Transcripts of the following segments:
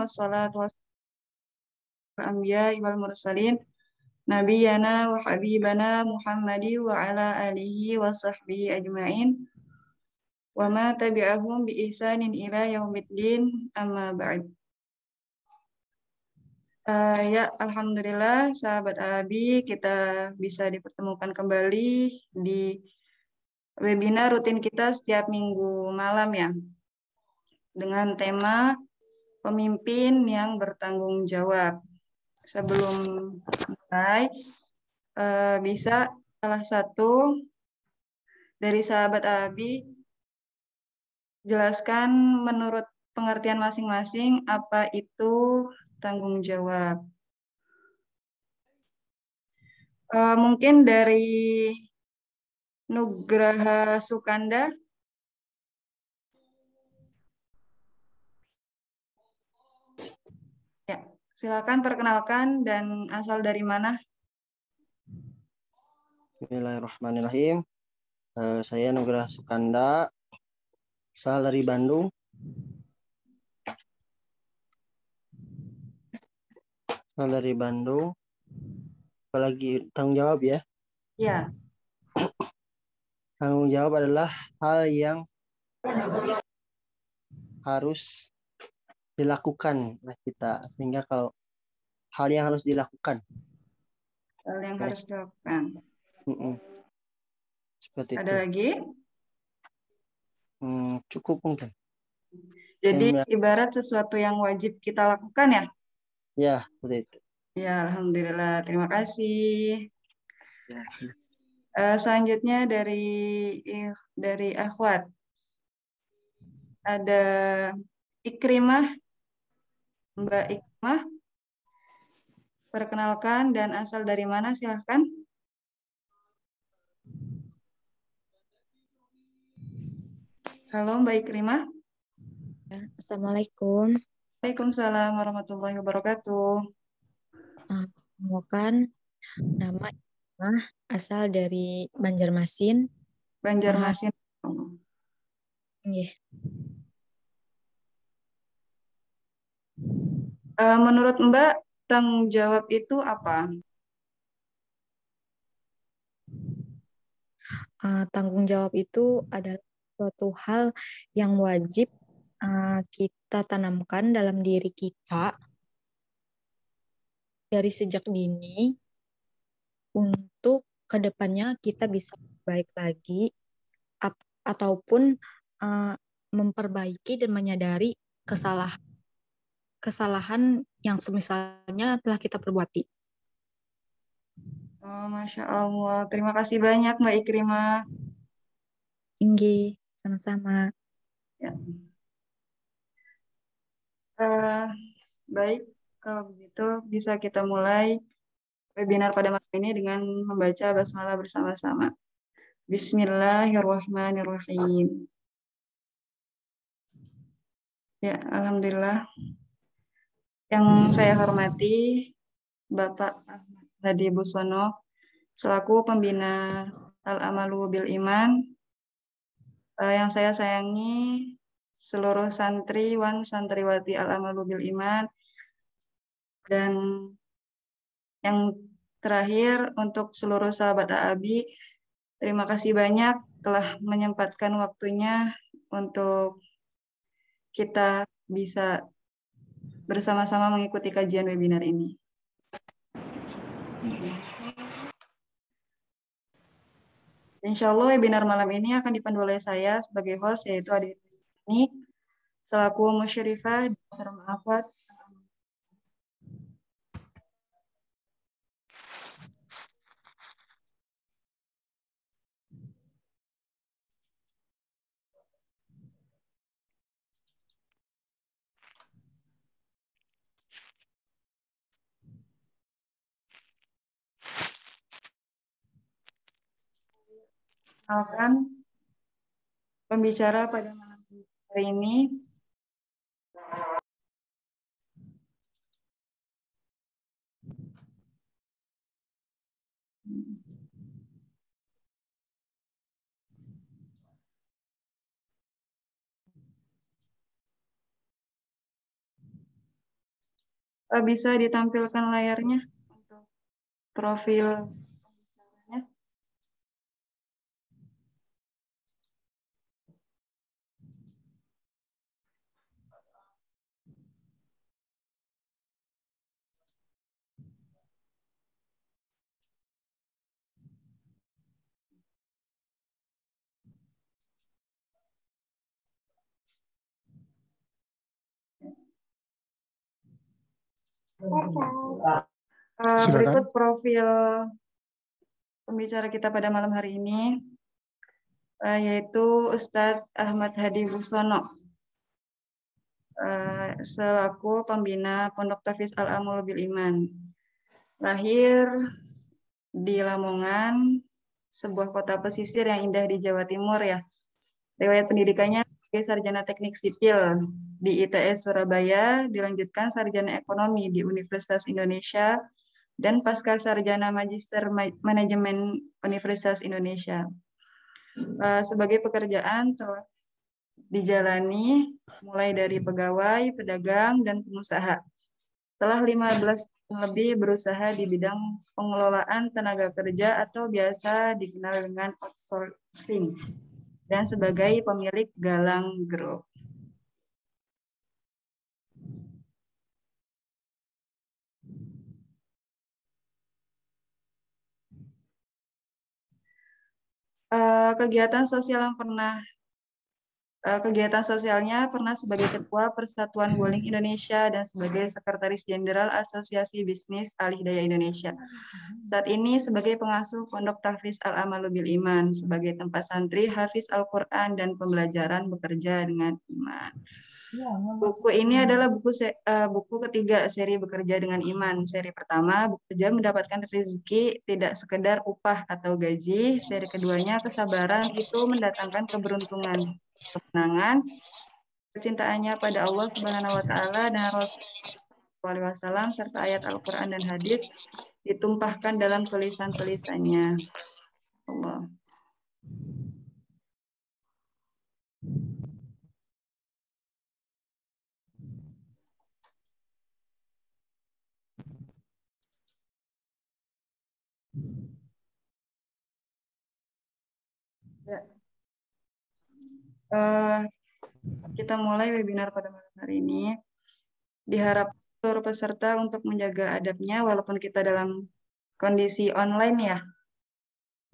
wassalatu wassalamu anbiya'i wal mursalin nabiyana wa habibana Muhammadi wa ala alihi wa sahbihi ajma'in wa ma tabi'ahum bi ihsanin ila yaumiddin amma ba'd. Ya, alhamdulillah sahabat Abi, kita bisa dipertemukan kembali di webinar rutin kita setiap minggu malam ya, dengan tema pemimpin yang bertanggung jawab. Sebelum mulai, bisa salah satu dari sahabat Abi jelaskan menurut pengertian masing-masing apa itu tanggung jawab. Mungkin dari Nugraha Sukanda. Ya, silakan perkenalkan dan asal dari mana. Bismillahirrahmanirrahim. Saya Nugraha Sukanda, asal dari Bandung. Apalagi tanggung jawab ya? Ya. Tanggung jawab adalah hal yang harus dilakukan oleh kita, sehingga kalau hal yang harus dilakukan. Hal yang harus dilakukan. Seperti Ada itu. lagi? Cukup mungkin. Jadi ibarat sesuatu yang wajib kita lakukan ya? Ya, seperti itu. Ya, alhamdulillah. Terima kasih. Ya. Selanjutnya dari Akhwat. Ada Ikrimah. Mbak Ikrimah. Perkenalkan dan asal dari mana, silahkan. Halo Mbak Ikrimah. Assalamualaikum. Waalaikumsalam warahmatullahi wabarakatuh. Perkenalkan, nama Ikrimah, asal dari Banjarmasin. Banjarmasin. Yeah. Menurut Mbak, tanggung jawab itu apa? Tanggung jawab itu adalah suatu hal yang wajib kita tanamkan dalam diri kita dari sejak dini untuk kedepannya kita bisa baik lagi ataupun memperbaiki dan menyadari kesalahan yang semisalnya telah kita perbuati. Oh, Masya Allah. Terima kasih banyak Mbak Ikrimah. Tinggi, sama-sama. Ya. Baik, kalau begitu bisa kita mulai webinar pada malam ini dengan membaca basmalah bersama-sama. Bismillahirrahmanirrahim. Ya, alhamdulillah. Yang saya hormati Bapak Ahmad Hadi Busono selaku pembina Al-Amalu Bil Iman. Yang saya sayangi seluruh santriwan santriwati Al-Amalu Bil Iman, dan yang terakhir untuk seluruh sahabat Abi, terima kasih banyak telah menyempatkan waktunya untuk kita bisa bersama-sama mengikuti kajian webinar ini. Insya Allah webinar malam ini akan dipandu oleh saya sebagai host, yaitu Adi ini selaku musyrifah di Asrama Akhwat. Akan pembicara pada malam hari ini Bisa ditampilkan layarnya untuk profil pembicaranya. Berikut profil pembicara kita pada malam hari ini, yaitu Ustadz Ahmad Hadi Busono, selaku pembina Pondok Tahfiz Al-Amal bil Iman. Lahir di Lamongan, sebuah kota pesisir yang indah di Jawa Timur ya. Riwayat pendidikannya sebagai sarjana teknik sipil di ITS Surabaya, dilanjutkan sarjana ekonomi di Universitas Indonesia, dan pasca sarjana magister manajemen Universitas Indonesia. Sebagai pekerjaan telah dijalani mulai dari pegawai, pedagang, dan pengusaha. Telah 15 tahun lebih berusaha di bidang pengelolaan tenaga kerja atau biasa dikenal dengan outsourcing, dan sebagai pemilik Galang Group. Kegiatan sosialnya pernah sebagai Ketua Persatuan Bowling Indonesia dan sebagai Sekretaris Jenderal Asosiasi Bisnis Alih Daya Indonesia. Saat ini sebagai pengasuh Pondok Tahfiz Al-Amal bil Iman, sebagai tempat santri hafiz Al-Quran dan pembelajaran bekerja dengan iman. Buku ini adalah buku ketiga seri Bekerja dengan Iman. Seri pertama, bekerja mendapatkan rezeki tidak sekedar upah atau gaji. Seri keduanya, kesabaran itu mendatangkan keberuntungan, kemenangan, kecintaannya pada Allah Subhanahu wa Ta'ala dan Rasulullah SAW, serta ayat Al-Quran dan hadis ditumpahkan dalam tulisan-tulisannya. Allah. Ya. Kita mulai webinar pada malam hari ini. Diharap seluruh peserta untuk menjaga adabnya walaupun kita dalam kondisi online ya,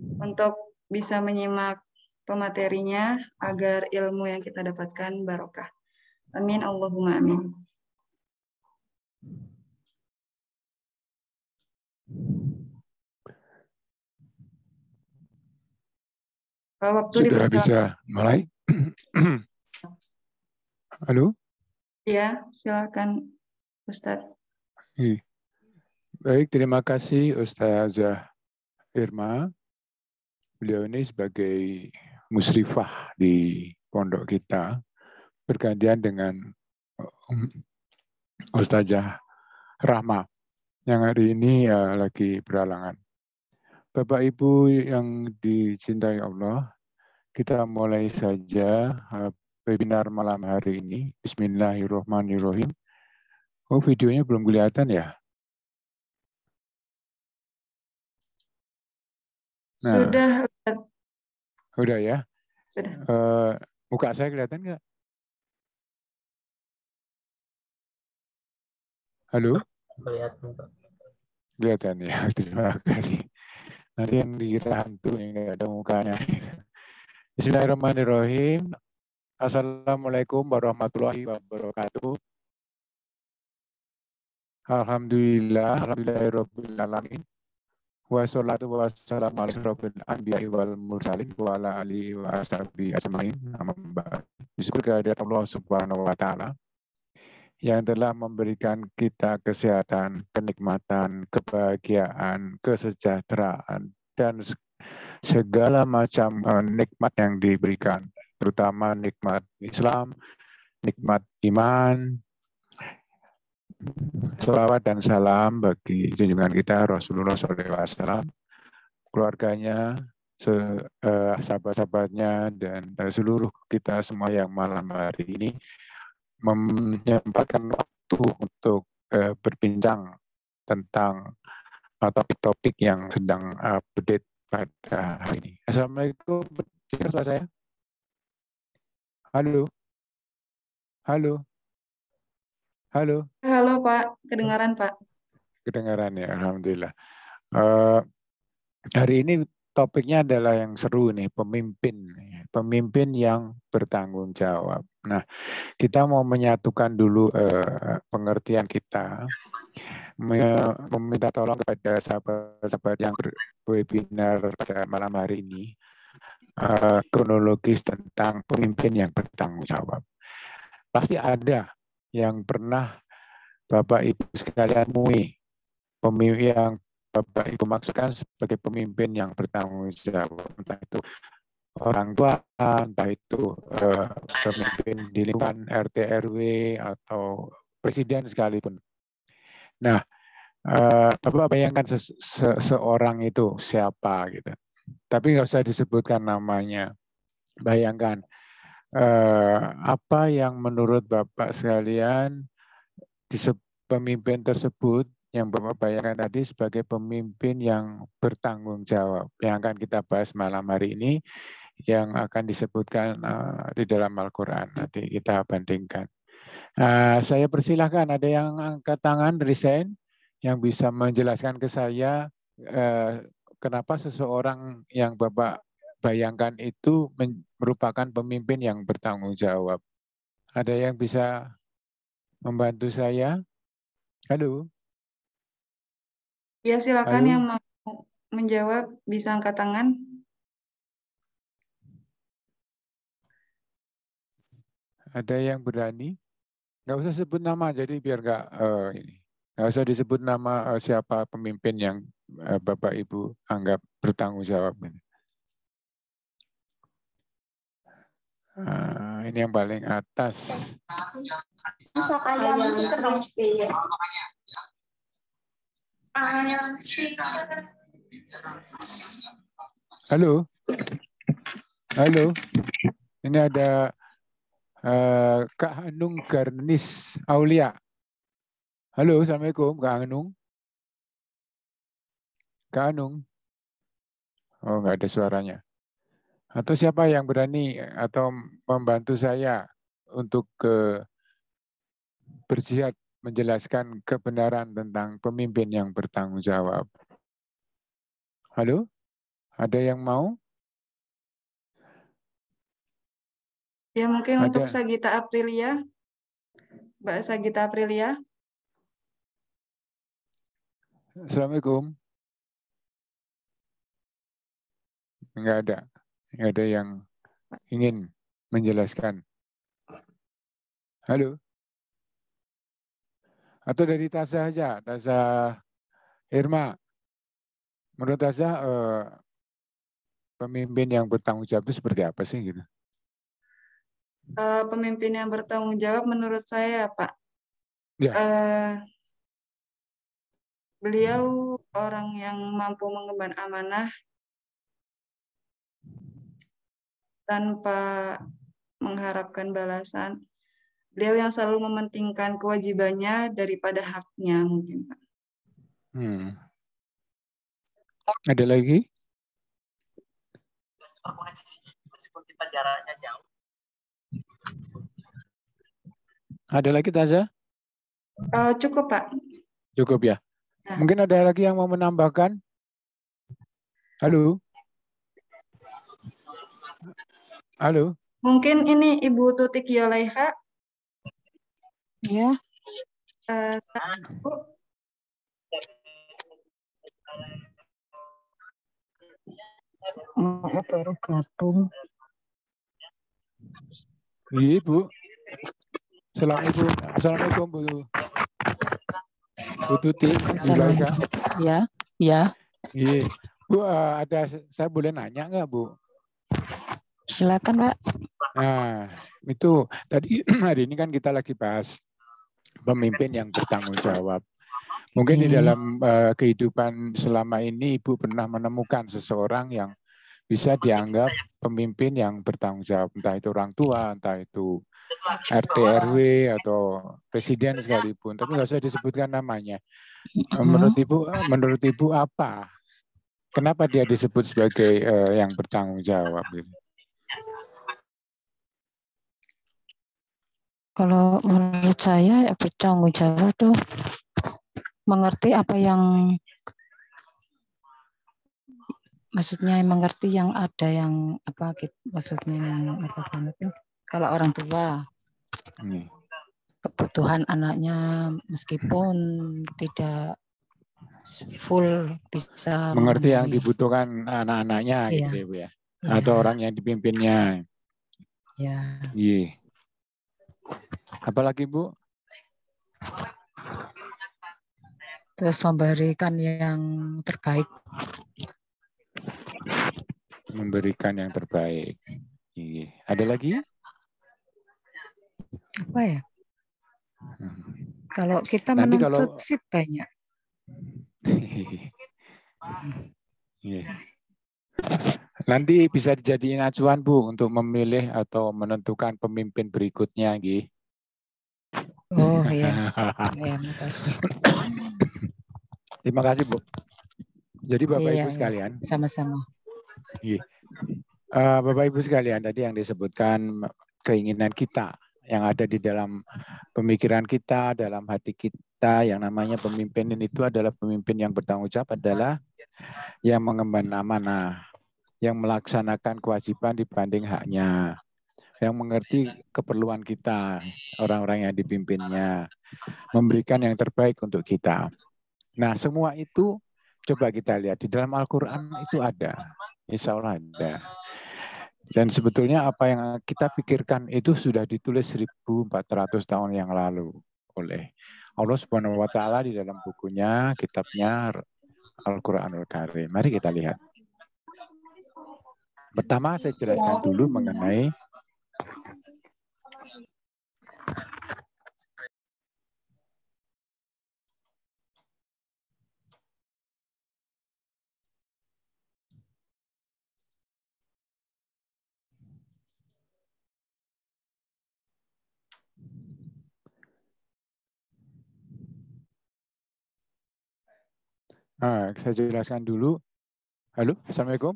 untuk bisa menyimak pematerinya agar ilmu yang kita dapatkan barokah. Amin Allahumma amin. Waktu sudah bisa mulai. Halo? Ya, silakan Ustadz. Baik, terima kasih Ustazah Irma. Beliau ini sebagai musyrifah di pondok kita, bergantian dengan Ustazah Rahma yang hari ini lagi berhalangan. Bapak Ibu yang dicintai Allah, kita mulai saja webinar malam hari ini. Bismillahirrahmanirrahim. Oh, videonya belum kelihatan ya? Nah, sudah ya? Sudah. Muka saya kelihatan nggak? Halo? Kelihatan ya, terima kasih. Nanti yang dikira hantu nih, nggak ada mukanya. Bismillahirrahmanirrahim. Assalamualaikum warahmatullahi wabarakatuh. Alhamdulillahirrahmanirrahim. Wassalatu wassalamu ala asyrofil anbiya'i wal mursalin wa ala alihi wa ashabihi ajmain. Bersyukur kehadirat Allah Subhanahu wa Ta'ala yang telah memberikan kita kesehatan, kenikmatan, kebahagiaan, kesejahteraan, dan segala macam nikmat yang diberikan, terutama nikmat Islam, nikmat iman. Salawat dan salam bagi junjungan kita Rasulullah SAW, keluarganya, sahabat-sahabatnya, dan seluruh kita semua yang malam hari ini menyempatkan waktu untuk berbincang tentang topik-topik yang sedang update pada hari ini. Assalamualaikum, dengar suara saya? Halo, halo, halo. Halo Pak, kedengaran Pak. Kedengaran ya, alhamdulillah. Hari ini topiknya adalah yang seru nih, pemimpin yang bertanggung jawab. Nah, kita mau menyatukan dulu pengertian kita, meminta tolong kepada sahabat-sahabat yang berwebinar pada malam hari ini, kronologis tentang pemimpin yang bertanggung jawab. Pasti ada yang pernah Bapak Ibu sekalian temui, pemimpin yang Bapak Ibu maksudkan sebagai pemimpin yang bertanggung jawab, entah itu orang tua, entah itu pemimpin di lingkungan RT RW atau presiden sekalipun. Nah, Bapak bayangkan seorang itu siapa gitu. Tapi nggak usah disebutkan namanya. Bayangkan apa yang menurut Bapak sekalian pemimpin tersebut yang Bapak bayangkan tadi sebagai pemimpin yang bertanggung jawab. Yang akan kita bahas malam hari ini, yang akan disebutkan di dalam Al-Quran. Nanti kita bandingkan. Saya persilahkan, ada yang angkat tangan, resign, yang bisa menjelaskan ke saya kenapa seseorang yang Bapak bayangkan itu merupakan pemimpin yang bertanggung jawab. Ada yang bisa membantu saya? Halo? Ya silakan Halo? yang mau menjawab bisa angkat tangan. Ada yang berani? Nggak usah sebut nama, jadi biar nggak usah disebut nama siapa pemimpin yang Bapak Ibu anggap bertanggung jawab. Ini yang paling atas. Halo, halo. Ini ada Kak Hanung Garnis Aulia. Halo, assalamualaikum Kak Hanung. Kak Hanung. Oh, nggak ada suaranya. Atau siapa yang berani atau membantu saya untuk berjihad menjelaskan kebenaran tentang pemimpin yang bertanggung jawab. Halo? Ada yang mau? Ya mungkin Ada. untuk Sagita Aprilia. Mbak Sagita Aprilia. Assalamualaikum. Enggak ada. Enggak ada yang ingin menjelaskan. Halo? Atau dari Tasya aja, Tasya Irma. Menurut Tasya, pemimpin yang bertanggung jawab itu seperti apa sih gitu? Pemimpin yang bertanggung jawab menurut saya Pak. Ya. Beliau orang yang mampu mengemban amanah tanpa mengharapkan balasan. Beliau yang selalu mementingkan kewajibannya daripada haknya mungkin Pak. Ada lagi? Ada lagi Tasya? Cukup Pak. Cukup ya. Nah. Mungkin ada lagi yang mau menambahkan? Halo? Halo? Mungkin ini Ibu Tutik Yoleha. Ya. Baru gabung. Iya Bu. Assalamualaikum. Assalamualaikum Bu. Bu Tuti. Ya, ya. Iya. Bu, saya boleh nanya nggak Bu? Silakan Pak. Nah, itu tadi hari ini kan kita lagi bahas pemimpin yang bertanggung jawab. Mungkin di dalam kehidupan selama ini Ibu pernah menemukan seseorang yang bisa dianggap pemimpin yang bertanggung jawab, entah itu orang tua, entah itu RT RW atau presiden sekalipun, tapi nggak usah disebutkan namanya. Menurut ibu apa? Kenapa dia disebut sebagai yang bertanggung jawab? Kalau menurut saya ya bertanggung jawab tuh mengerti apa yang maksudnya, mengerti yang ada yang apa gitu, maksudnya yang apa itu. Kalau orang tua kebutuhan anaknya meskipun tidak full bisa mengerti yang memenuhi. dibutuhkan anak-anaknya Iya. gitu ya Bu ya. Atau orang yang dipimpinnya. Ya. Iya. Apalagi Bu? Terus memberikan yang terbaik. Memberikan yang terbaik. Iya. Ada lagi? Apa ya? Kalau kita Nanti menuntut sih banyak. Iya. Nanti bisa dijadiin acuan Bu untuk memilih atau menentukan pemimpin berikutnya, Gi. Oh iya. Ya, makasih. Terima kasih Bu. Jadi Bapak Iya, Ibu sekalian. Sama-sama. Iya. Bapak Ibu sekalian, tadi yang disebutkan keinginan kita yang ada di dalam pemikiran kita, dalam hati kita, yang namanya pemimpin itu adalah pemimpin yang bertanggung jawab, adalah yang mengemban amanah, yang melaksanakan kewajiban dibanding haknya, yang mengerti keperluan kita, orang-orang yang dipimpinnya, memberikan yang terbaik untuk kita. Nah, semua itu coba kita lihat di dalam Al-Quran itu ada, insya Allah ada. Dan sebetulnya apa yang kita pikirkan itu sudah ditulis 1400 tahun yang lalu oleh Allah Subhanahu wa taala di dalam bukunya, kitabnya Al-Qur'anul Karim. Mari kita lihat. Pertama saya jelaskan dulu mengenai saya jelaskan dulu. Halo, Assalamualaikum.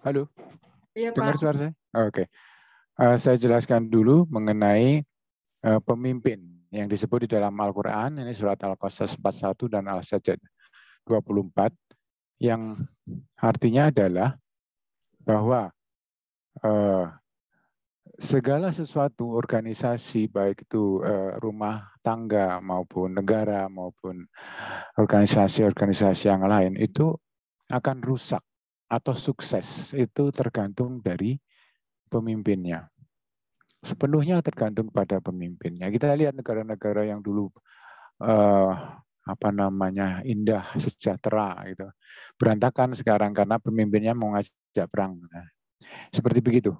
Halo. Iya, Dengar Pak. suara saya? Oke. Saya jelaskan dulu mengenai pemimpin yang disebut di dalam Al-Quran. Ini surat Al-Qasas 41 dan Al-Sajdah 24. Yang artinya adalah bahwa segala sesuatu organisasi, baik itu rumah tangga maupun negara maupun organisasi-organisasi yang lain, itu akan rusak atau sukses itu tergantung dari pemimpinnya. Sepenuhnya tergantung pada pemimpinnya. Kita lihat negara-negara yang dulu indah, sejahtera gitu, berantakan sekarang karena pemimpinnya mau ngajak perang. Nah, seperti begitu.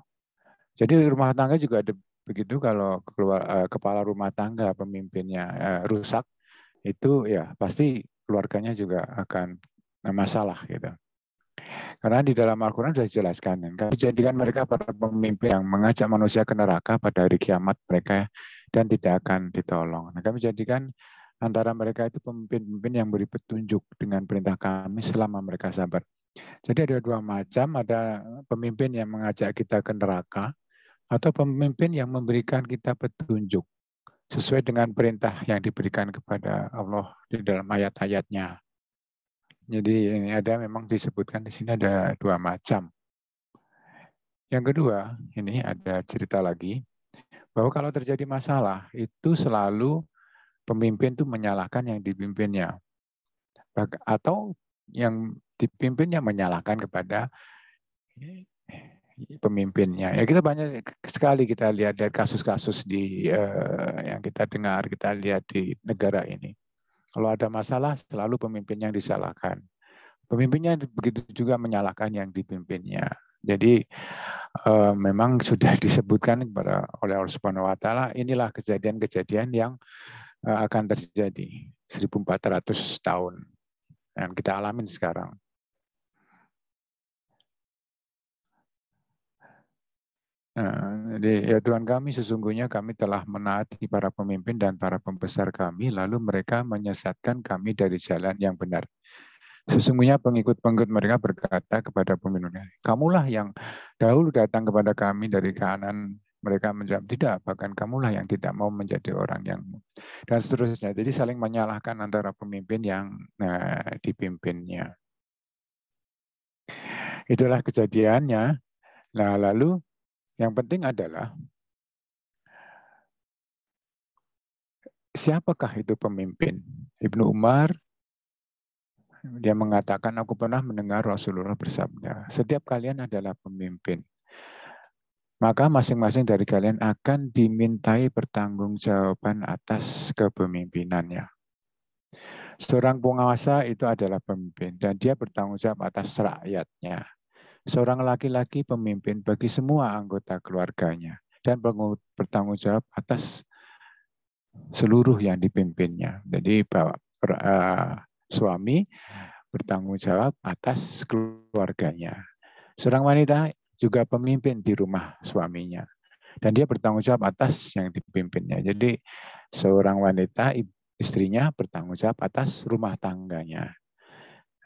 Jadi rumah tangga juga ada begitu, kalau kepala rumah tangga pemimpinnya rusak, itu ya pasti keluarganya juga akan masalah gitu. Karena di dalam Al-Quran sudah dijelaskan, jadikan mereka para pemimpin yang mengajak manusia ke neraka pada hari kiamat mereka dan tidak akan ditolong. Nah, kami jadikan antara mereka itu pemimpin-pemimpin yang beri petunjuk dengan perintah kami selama mereka sabar. Jadi ada dua macam, ada pemimpin yang mengajak kita ke neraka, atau pemimpin yang memberikan kita petunjuk sesuai dengan perintah yang diberikan kepada Allah di dalam ayat-ayatnya. Jadi ini ada, memang disebutkan di sini ada dua macam. Yang kedua, ini ada cerita lagi, bahwa kalau terjadi masalah, itu selalu pemimpin itu menyalahkan yang dipimpinnya. Atau yang dipimpinnya menyalahkan kepada pemimpinnya. Ya, kita banyak sekali kita lihat dari kasus-kasus yang kita dengar, kita lihat di negara ini. Kalau ada masalah, selalu pemimpin yang disalahkan. Pemimpinnya begitu juga menyalahkan yang dipimpinnya. Jadi memang sudah disebutkan oleh Allah Subhanahu wa taala, inilah kejadian-kejadian yang akan terjadi 1400 tahun yang kita alamin sekarang. Jadi ya Tuhan kami, sesungguhnya kami telah menaati para pemimpin dan para pembesar kami, lalu mereka menyesatkan kami dari jalan yang benar. Sesungguhnya pengikut-pengikut mereka berkata kepada pemimpinnya, kamulah yang dahulu datang kepada kami dari kanan. Mereka menjawab, tidak, bahkan kamulah yang tidak mau menjadi orang yang... Dan seterusnya. Jadi saling menyalahkan antara pemimpin yang dipimpinnya. Itulah kejadiannya. Nah, lalu yang penting adalah siapakah itu pemimpin? Ibnu Umar, dia mengatakan, aku pernah mendengar Rasulullah bersabda, setiap kalian adalah pemimpin. Maka masing-masing dari kalian akan dimintai pertanggungjawaban atas kepemimpinannya. Seorang penguasa itu adalah pemimpin dan dia bertanggung jawab atas rakyatnya. Seorang laki-laki pemimpin bagi semua anggota keluarganya dan bertanggung jawab atas seluruh yang dipimpinnya. Jadi suami bertanggung jawab atas keluarganya. Seorang wanita juga pemimpin di rumah suaminya. Dan dia bertanggung jawab atas yang dipimpinnya. Jadi seorang wanita, istrinya bertanggung jawab atas rumah tangganya.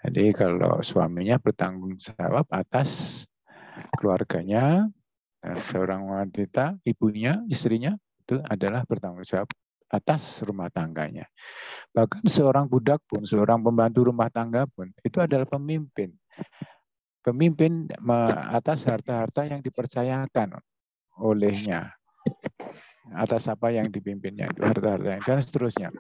Jadi kalau suaminya bertanggung jawab atas keluarganya, dan seorang wanita, ibunya, istrinya, itu adalah bertanggung jawab atas rumah tangganya. Bahkan seorang budak pun, seorang pembantu rumah tangga pun, itu adalah pemimpin. Pemimpin atas harta-harta yang dipercayakan olehnya, atas apa yang dipimpinnya, itu harta-harta dan seterusnya.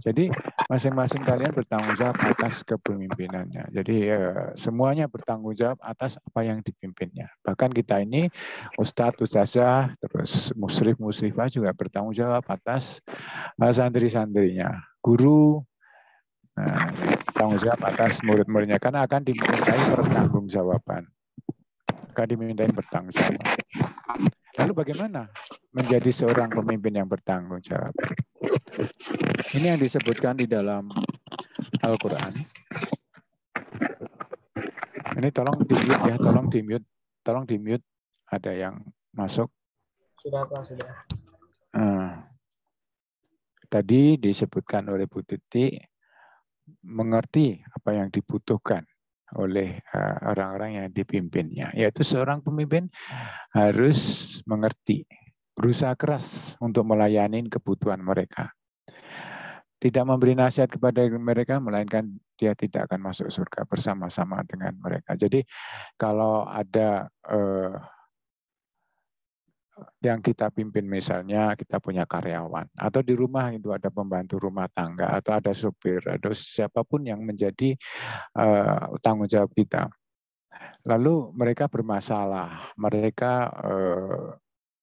Jadi masing-masing kalian bertanggung jawab atas kepemimpinannya. Jadi semuanya bertanggung jawab atas apa yang dipimpinnya. Bahkan kita ini ustadz, ustazah, terus musyrif, musyrifah juga bertanggung jawab atas santri-santrinya, guru, tanggung jawab atas murid-muridnya, karena akan dimintai pertanggungjawaban. Akan dimintai bertanggung jawab. Lalu bagaimana menjadi seorang pemimpin yang bertanggung jawab? Ini yang disebutkan di dalam Al-Quran. Ini tolong di-mute ya, tolong di-mute. Ada yang masuk. Sudah Pak, sudah. Tadi disebutkan oleh Bu Titi, mengerti apa yang dibutuhkan oleh orang-orang yang dipimpinnya. Yaitu seorang pemimpin harus mengerti, berusaha keras untuk melayani kebutuhan mereka. Tidak memberi nasihat kepada mereka, melainkan dia tidak akan masuk surga bersama-sama dengan mereka. Jadi kalau ada yang kita pimpin, misalnya kita punya karyawan, atau di rumah itu ada pembantu rumah tangga, atau ada supir, atau siapapun yang menjadi tanggung jawab kita. Lalu mereka bermasalah, mereka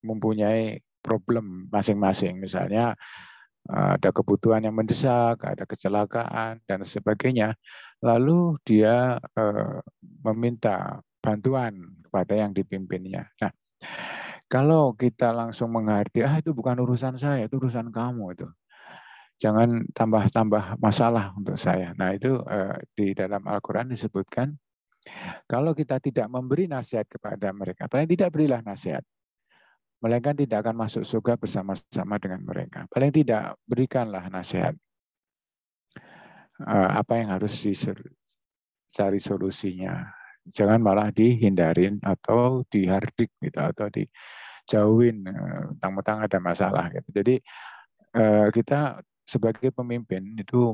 mempunyai problem masing-masing, misalnya ada kebutuhan yang mendesak, ada kecelakaan, dan sebagainya. Lalu dia meminta bantuan kepada yang dipimpinnya. Nah, kalau kita langsung menghargai, itu bukan urusan saya, itu urusan kamu itu. Jangan tambah-tambah masalah untuk saya. Nah, itu di dalam Al-Quran disebutkan, kalau kita tidak memberi nasihat kepada mereka, paling tidak berilah nasihat. Melainkan tidak akan masuk surga bersama-sama dengan mereka. Paling tidak berikanlah nasihat. Apa yang harus dicari solusinya. Jangan malah dihindarin atau dihardik gitu, atau dijauhin mentang-mentang ada masalah gitu. Jadi kita sebagai pemimpin itu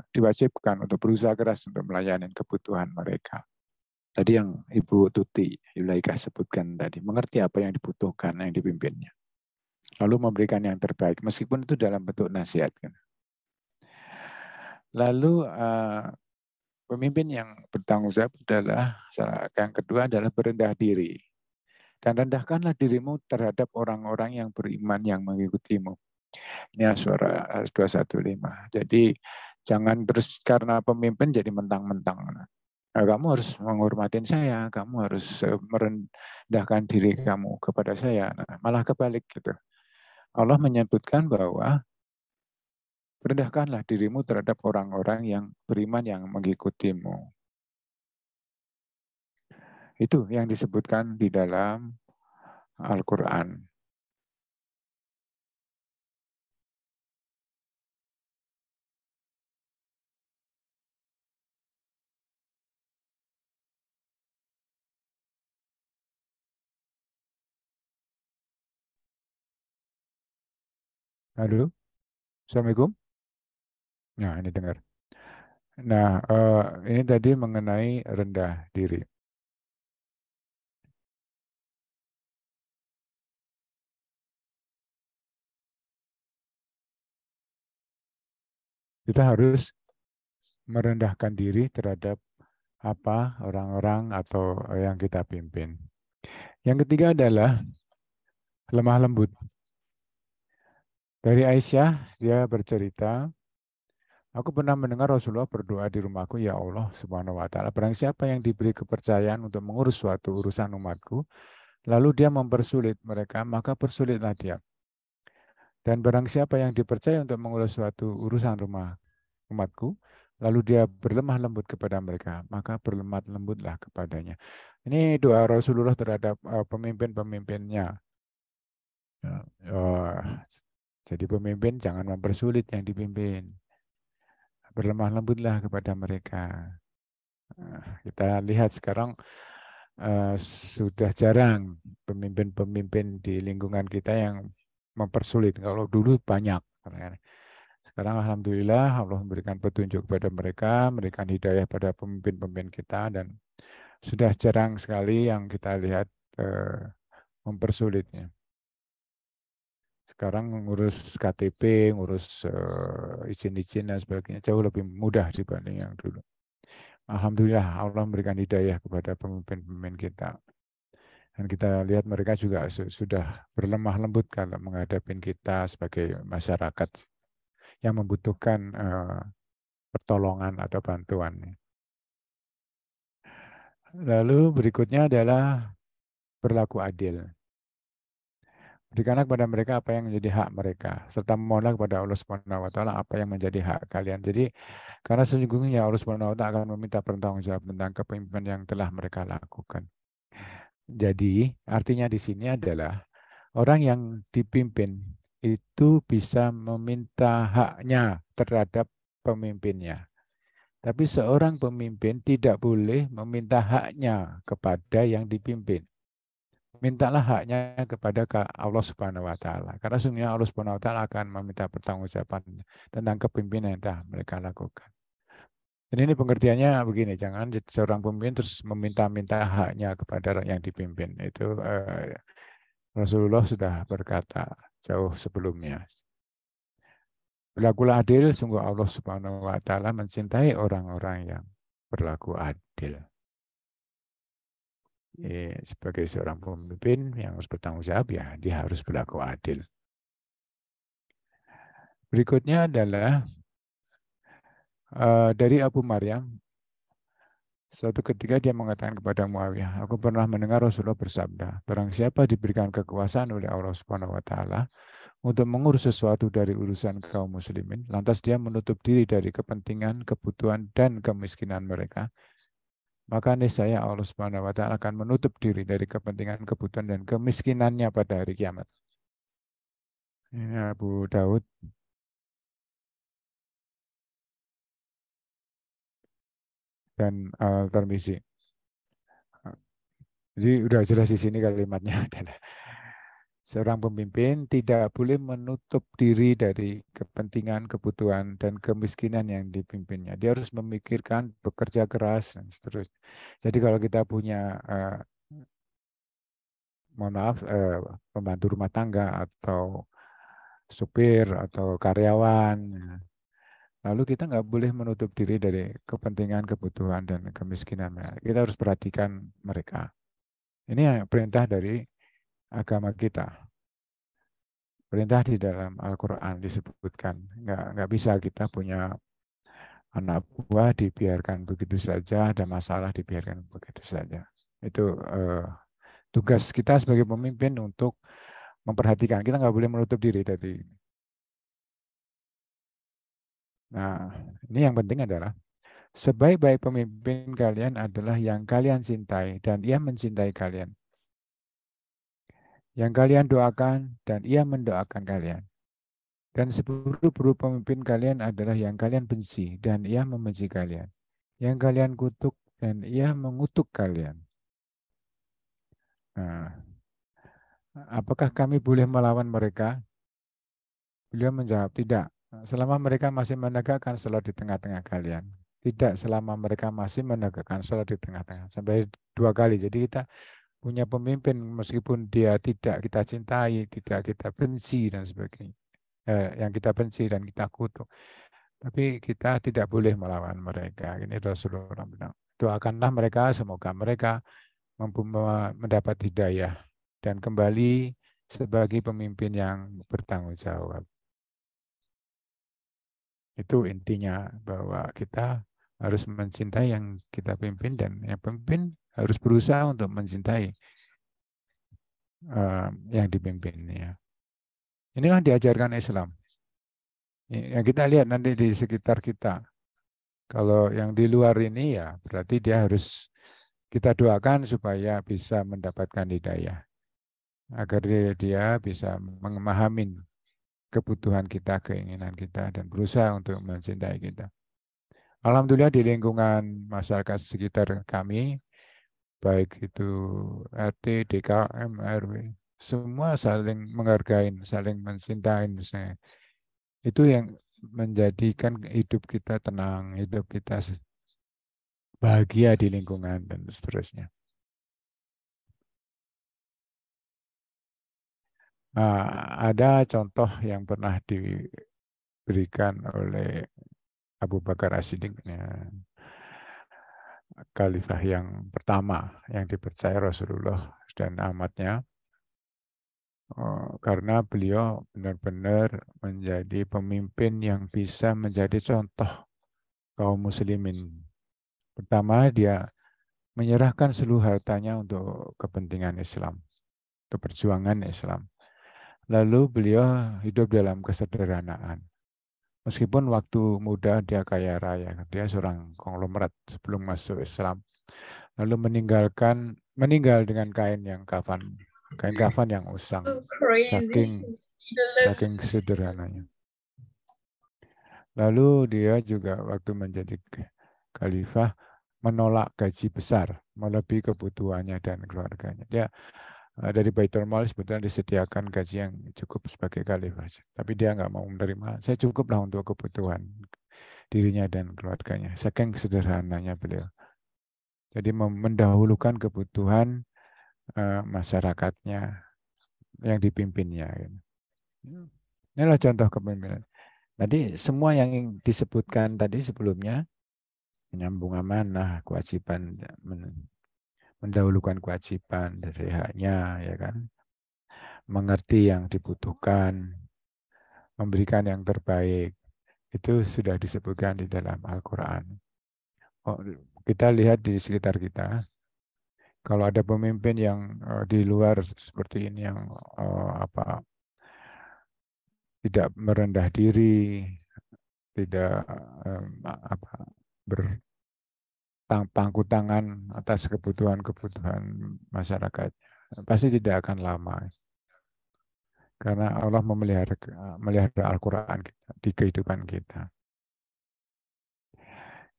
diwajibkan untuk berusaha keras untuk melayani kebutuhan mereka. Tadi yang Ibu Tuti Yulaika sebutkan tadi, mengerti apa yang dibutuhkan yang dipimpinnya. Lalu memberikan yang terbaik, meskipun itu dalam bentuk nasihat. Lalu pemimpin yang bertanggung jawab adalah, yang kedua adalah berendah diri. Dan rendahkanlah dirimu terhadap orang-orang yang beriman yang mengikutimu. Ini suara 215. Jadi jangan terus karena pemimpin jadi mentang-mentang. Nah, kamu harus menghormatin saya, kamu harus merendahkan diri kamu kepada saya. Nah, malah kebalik gitu. Allah menyebutkan bahwa rendahkanlah dirimu terhadap orang-orang yang beriman yang mengikutimu. Itu yang disebutkan di dalam Al-Quran. Halo, Assalamualaikum. Nah, ini dengar. Nah, ini tadi mengenai rendah diri. Kita harus merendahkan diri terhadap apa orang-orang atau yang kita pimpin. Yang ketiga adalah lemah lembut. Dari Aisyah, dia bercerita, aku pernah mendengar Rasulullah berdoa di rumahku, ya Allah Subhanahu wa Ta'ala, barang siapa yang diberi kepercayaan untuk mengurus suatu urusan umatku, lalu dia mempersulit mereka, maka persulitlah dia. Dan barang siapa yang dipercaya untuk mengurus suatu urusan rumah umatku, lalu dia berlemah lembut kepada mereka, maka berlemah lembutlah kepadanya. Ini doa Rasulullah terhadap pemimpin-pemimpinnya. Jadi pemimpin jangan mempersulit yang dipimpin. Berlemah lembutlah kepada mereka. Kita lihat sekarang sudah jarang pemimpin-pemimpin di lingkungan kita yang mempersulit. Kalau dulu banyak. Sekarang alhamdulillah Allah memberikan petunjuk kepada mereka, memberikan hidayah pada pemimpin-pemimpin kita, dan sudah jarang sekali yang kita lihat mempersulitnya. Sekarang ngurus KTP, ngurus izin-izin dan sebagainya jauh lebih mudah dibanding yang dulu. Alhamdulillah Allah memberikan hidayah kepada pemimpin-pemimpin kita. Dan kita lihat mereka juga sudah berlemah lembut kalau menghadapi kita sebagai masyarakat yang membutuhkan pertolongan atau bantuan. Lalu berikutnya adalah berlaku adil. Berikanlah kepada mereka apa yang menjadi hak mereka, serta memohonlah kepada Allah Subhanahu wa Ta'ala apa yang menjadi hak kalian. Jadi, karena sesungguhnya Allah Subhanahu wa Ta'ala akan meminta pertanggungjawaban tentang kepemimpinan yang telah mereka lakukan. Jadi, artinya di sini adalah orang yang dipimpin itu bisa meminta haknya terhadap pemimpinnya. Tapi seorang pemimpin tidak boleh meminta haknya kepada yang dipimpin. Mintalah haknya kepada Allah Subhanahu wa Ta'ala. Karena sesungguhnya Allah Subhanahu wa Ta'ala akan meminta pertanggungjawaban tentang kepemimpinan yang telah mereka lakukan. Dan ini pengertiannya begini, jangan seorang pemimpin terus meminta-minta haknya kepada yang dipimpin. Itu Rasulullah sudah berkata jauh sebelumnya. Berlakulah adil, sungguh Allah Subhanahu wa Ta'ala mencintai orang-orang yang berlaku adil. Sebagai seorang pemimpin yang harus bertanggung jawab, ya dia harus berlaku adil. Berikutnya adalah dari Abu Maryam. Suatu ketika dia mengatakan kepada Muawiyah, aku pernah mendengar Rasulullah bersabda, barang siapa diberikan kekuasaan oleh Allah Subhanahu wa Ta'ala untuk mengurus sesuatu dari urusan kaum muslimin, lantas dia menutup diri dari kepentingan, kebutuhan, dan kemiskinan mereka, maka niscaya Allah Subhanahu wa Ta'ala akan menutup diri dari kepentingan, kebutuhan, dan kemiskinannya pada hari kiamat. Ini Abu Daud. Dan Al-Tirmizi. Jadi udah jelas di sini kalimatnya adalah seorang pemimpin tidak boleh menutup diri dari kepentingan, kebutuhan, dan kemiskinan yang dipimpinnya. Dia harus memikirkan, bekerja keras, dan seterusnya. Jadi kalau kita punya, mohon maaf, pembantu rumah tangga atau supir atau karyawan, lalu kita nggak boleh menutup diri dari kepentingan, kebutuhan, dan kemiskinan. Kita harus perhatikan mereka. Ini perintah dari agama kita. Perintah di dalam Al-Quran disebutkan. Nggak bisa kita punya anak buah dibiarkan begitu saja, ada masalah dibiarkan begitu saja. Itu tugas kita sebagai pemimpin untuk memperhatikan. Kita nggak boleh menutup diri dari. Nah, ini yang penting adalah sebaik-baik pemimpin kalian adalah yang kalian cintai dan ia mencintai kalian. yang kalian doakan dan ia mendoakan kalian. Dan seburuk-buruk pemimpin kalian adalah yang kalian benci dan ia membenci kalian. Yang kalian kutuk dan ia mengutuk kalian. Nah, apakah kami boleh melawan mereka? Beliau menjawab, tidak. Selama mereka masih menegakkan salat di tengah-tengah kalian. Tidak selama mereka masih menegakkan salat di tengah-tengah. Sampai 2 kali. Jadi kita punya pemimpin meskipun dia tidak kita cintai, tidak kita benci dan sebagainya. Yang kita benci dan kita kutuk. Tapi kita tidak boleh melawan mereka. Ini Rasulullah bilang. Doakanlah mereka, semoga mereka mendapat hidayah dan kembali sebagai pemimpin yang bertanggung jawab. Itu intinya, bahwa kita harus mencintai yang kita pimpin dan yang pemimpin harus berusaha untuk mencintai yang dipimpinnya. Inilah diajarkan Islam. Yang kita lihat nanti di sekitar kita. Kalau yang di luar ini ya berarti dia harus kita doakan supaya bisa mendapatkan hidayah. Agar dia bisa memahami kebutuhan kita, keinginan kita, dan berusaha untuk mencintai kita. Alhamdulillah di lingkungan masyarakat sekitar kami, baik itu RT, DKM, RW, semua saling menghargai, saling mencintai. Itu yang menjadikan hidup kita tenang, hidup kita bahagia di lingkungan, dan seterusnya. Ada contoh yang pernah diberikan oleh Abu Bakar As-Siddiq, khalifah yang pertama yang dipercaya Rasulullah dan amatnya, karena beliau benar-benar menjadi pemimpin yang bisa menjadi contoh kaum muslimin. Pertama, dia menyerahkan seluruh hartanya untuk kepentingan Islam, untuk perjuangan Islam. Lalu beliau hidup dalam kesederhanaan. Meskipun waktu muda dia kaya raya, dia seorang konglomerat sebelum masuk Islam. Lalu meninggal dengan kain kafan yang usang, saking sederhananya. Lalu dia juga waktu menjadi khalifah menolak gaji besar, melebihi kebutuhannya dan keluarganya. Dia dari Baitul Mal sebetulnya disediakan gaji yang cukup sebagai khalifah, tapi dia nggak mau menerima. Saya cukuplah untuk kebutuhan dirinya dan keluarganya. Saking sederhananya beliau. Jadi mendahulukan kebutuhan masyarakatnya yang dipimpinnya. Inilah contoh kepemimpinan. Jadi semua yang disebutkan tadi sebelumnya, menyambung amanah, kewajiban, mendahulukan kewajiban dari haknya, ya kan, mengerti yang dibutuhkan, memberikan yang terbaik, itu sudah disebutkan di dalam Al-Quran. Kita lihat di sekitar kita, kalau ada pemimpin yang di luar seperti ini, yang tidak merendah diri, tidak berpangku tangan atas kebutuhan masyarakat, pasti tidak akan lama. Karena Allah memelihara Al-Quran di kehidupan kita.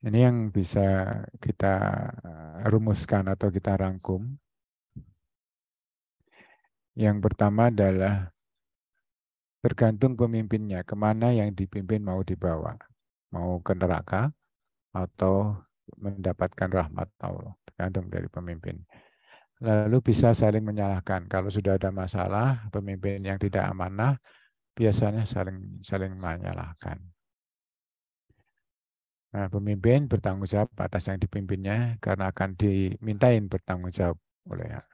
Ini yang bisa kita rumuskan atau kita rangkum. Yang pertama adalah tergantung pemimpinnya, kemana yang dipimpin mau dibawa. Mau ke neraka atau mendapatkan rahmat Allah, tergantung dari pemimpin. Lalu bisa saling menyalahkan. Kalau sudah ada masalah, pemimpin yang tidak amanah biasanya saling menyalahkan. Nah, pemimpin bertanggung jawab atas yang dipimpinnya karena akan dimintain bertanggung jawab oleh yang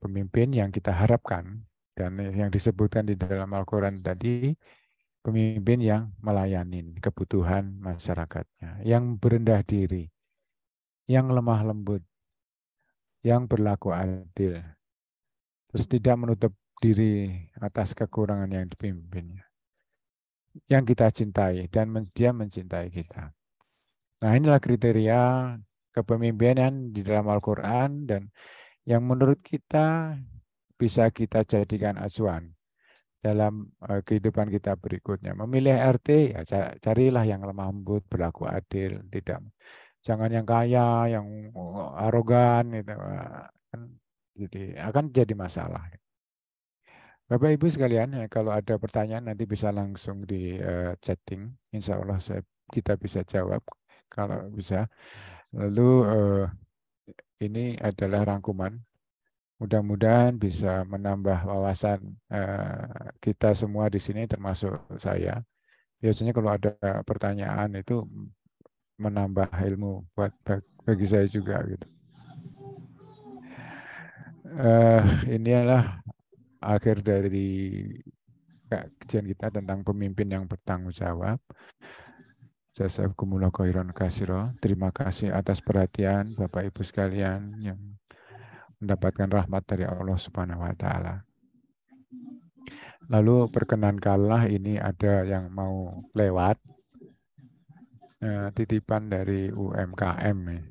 pemimpin yang kita harapkan, dan yang disebutkan di dalam Al-Quran tadi, pemimpin yang melayani kebutuhan masyarakatnya, yang berendah diri, yang lemah lembut, yang berlaku adil, terus tidak menutup diri atas kekurangan yang dipimpinnya, yang kita cintai dan dia mencintai kita. Nah, inilah kriteria kepemimpinan di dalam Al-Quran, dan yang menurut kita bisa kita jadikan acuan dalam kehidupan kita berikutnya. Memilih RT, ya carilah yang lemah lembut, berlaku adil, tidak, jangan yang kaya, yang arogan, gitu. Kan akan jadi masalah. Bapak Ibu sekalian, ya, kalau ada pertanyaan nanti bisa langsung di chatting. Insya Allah kita bisa jawab kalau bisa. Lalu ini adalah rangkuman. Mudah-mudahan bisa menambah wawasan kita semua di sini, termasuk saya. Biasanya kalau ada pertanyaan itu menambah ilmu buat bagi saya juga gitu. Inilah akhir dari kajian kita tentang pemimpin yang bertanggung jawab. Jazakumullah khairan katsira. Terima kasih atas perhatian Bapak Ibu sekalian yang mendapatkan rahmat dari Allah Subhanahu wa taala. Lalu perkenankanlah ini ada yang mau lewat titipan dari UMKM nih.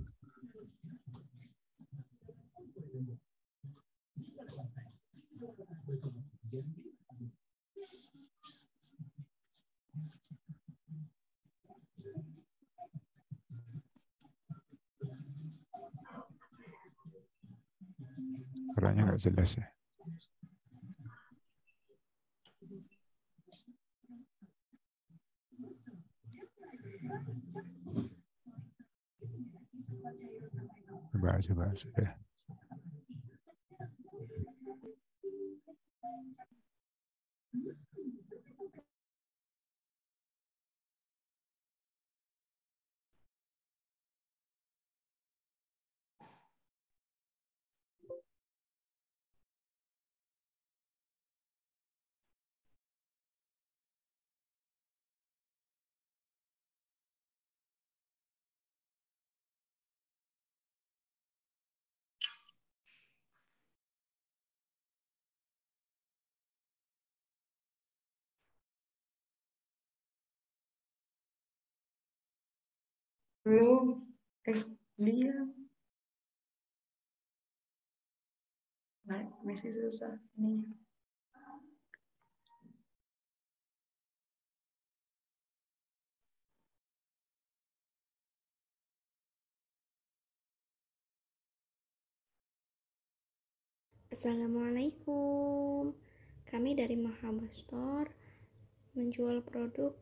Suaranya nggak jelas ya. Coba sudah. Belum. Dia. Masih susah. Ini. Assalamualaikum. Kami dari Mahaba Store menjual produk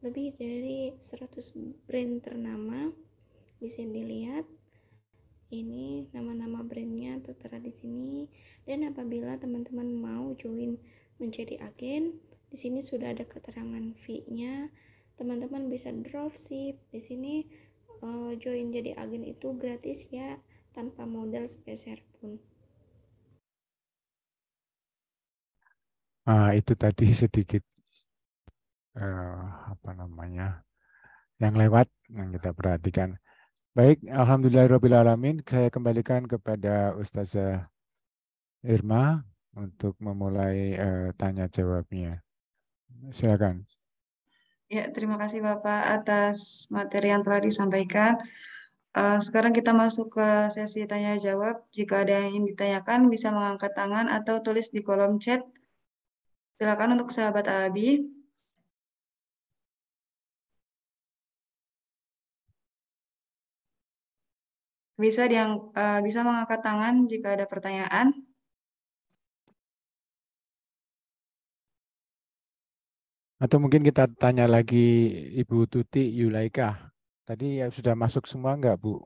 lebih dari 100 brand ternama. Bisa dilihat ini nama-nama brandnya tertera di sini. Dan apabila teman-teman mau join menjadi agen, di sini sudah ada keterangan fee-nya. Teman-teman bisa dropship. Di sini join jadi agen itu gratis ya, tanpa modal sepeser pun. Itu tadi sedikit yang lewat yang kita perhatikan. Baik, alhamdulillahirobbilalamin. Saya kembalikan kepada Ustazah Irma untuk memulai tanya jawabnya. Silakan. Ya, terima kasih Bapak atas materi yang telah disampaikan. Sekarang kita masuk ke sesi tanya jawab. Jika ada yang ingin ditanyakan, bisa mengangkat tangan atau tulis di kolom chat. Silakan untuk sahabat Abi. Bisa mengangkat tangan jika ada pertanyaan. Atau mungkin kita tanya lagi Ibu Tuti Yulaika. Tadi sudah masuk semua enggak, Bu?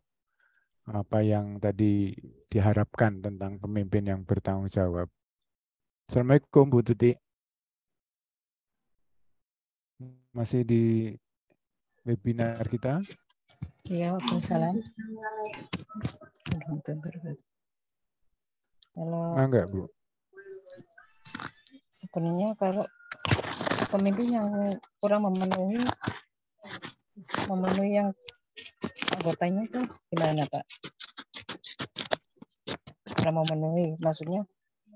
Apa yang tadi diharapkan tentang pemimpin yang bertanggung jawab. Assalamualaikum Bu Tuti. Masih di webinar kita? Iya, Waalaikumsalam. Kalau enggak, Bu? sebenarnya kalau pemimpin yang kurang memenuhi yang anggotanya itu gimana, Pak? Kurang memenuhi, maksudnya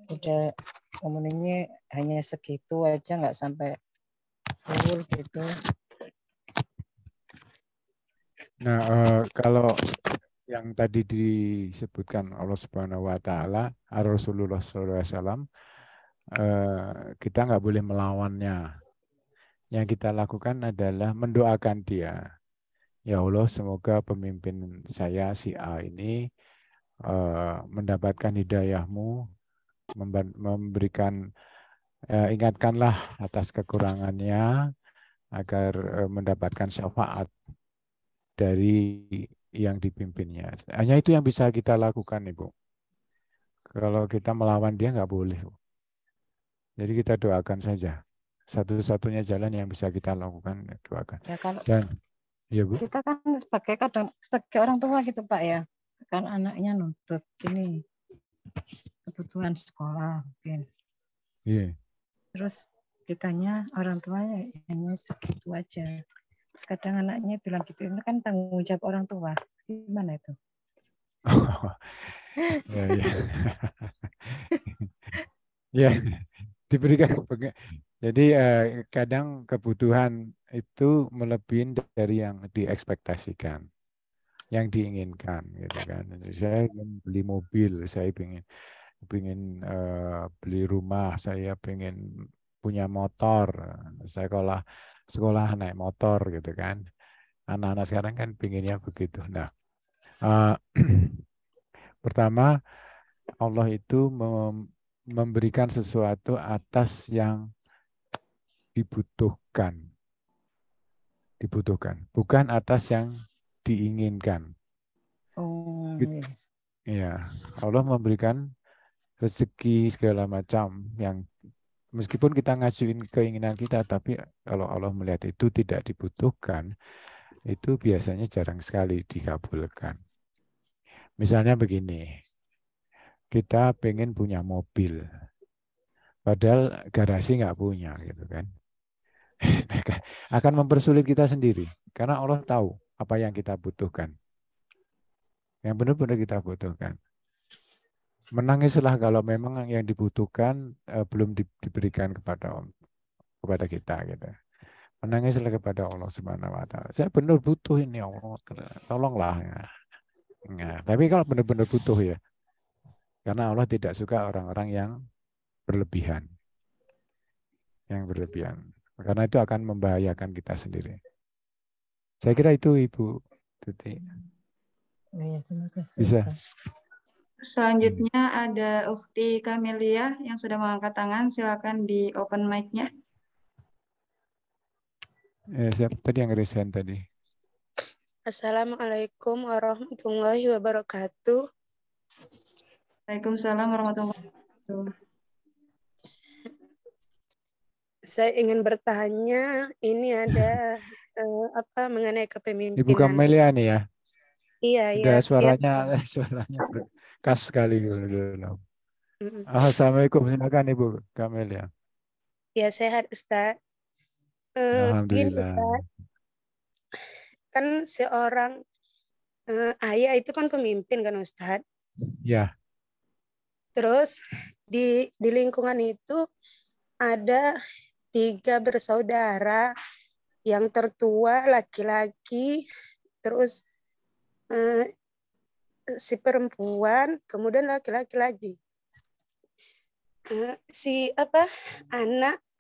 udah memenuhinya hanya segitu aja, nggak sampai full gitu. Nah, kalau yang tadi disebutkan Allah Subhanahu wa taala, Rasulullah SAW, kita nggak boleh melawannya. Yang kita lakukan adalah mendoakan dia. Ya Allah, semoga pemimpin saya si A ini mendapatkan hidayah-Mu, memberikan ingatkanlah atas kekurangannya agar mendapatkan syafaat dari yang dipimpinnya. Hanya itu yang bisa kita lakukan, Ibu. Kalau kita melawan dia nggak boleh. Jadi kita doakan saja. Satu-satunya jalan yang bisa kita lakukan, doakan. Ya kalau Dan ya Bu, kita kan sebagai orang tua gitu Pak ya, kan anaknya nuntut ini kebutuhan sekolah mungkin. iya. Terus kitanya orang tuanya hanya segitu aja. Terus kadang anaknya bilang gitu, ini kan tanggung jawab orang tua. Gimana itu? Ya, ya. Ya, diberikan. Jadi kadang kebutuhan itu melebihi dari yang diekspektasikan, yang diinginkan, gitu kan. Saya ingin beli mobil, saya ingin beli rumah, saya ingin punya motor, saya sekolah naik motor, gitu kan. Anak-anak sekarang kan pinginnya begitu. Nah, pertama Allah itu memberikan sesuatu atas yang dibutuhkan, bukan atas yang diinginkan. Oh, Ya, Allah memberikan rezeki segala macam yang meskipun kita ngajuin keinginan kita, tapi kalau Allah melihat itu tidak dibutuhkan, itu biasanya jarang sekali dikabulkan. Misalnya begini, kita pengen punya mobil, padahal garasi nggak punya, gitu kan. Akan mempersulit kita sendiri, karena Allah tahu apa yang kita butuhkan. Yang benar-benar kita butuhkan. Menangislah kalau memang yang dibutuhkan belum diberikan kepada kita gitu. Menangislah kepada Allah Subhanahu wa taala. Saya benar butuh ini Allah, tolonglah ya. Nah, tapi kalau benar-benar butuh ya. Karena Allah tidak suka orang-orang yang berlebihan. Yang berlebihan. Karena itu akan membahayakan kita sendiri. Saya kira itu Ibu Tuti. iya, terima kasih. Bisa. Selanjutnya ada Ukhti Kamelia yang sudah mengangkat tangan. Silakan di open mic-nya. Siapa tadi yang resign tadi? Assalamualaikum warahmatullahi wabarakatuh. Waalaikumsalam warahmatullahi wabarakatuh. Saya ingin bertanya, ini ada mengenai kepemimpinan. Ibu Kamelia nih ya? Iya, udah iya. suaranya khas sekali. Assalamualaikum, silakan Ibu Kamelia. Ya, sehat Ustaz. Begini Alhamdulillah. Ustaz, kan seorang ayah itu kan pemimpin kan Ustaz. Ya. Terus di lingkungan itu ada 3 bersaudara, yang tertua laki-laki, terus si perempuan, kemudian laki-laki lagi.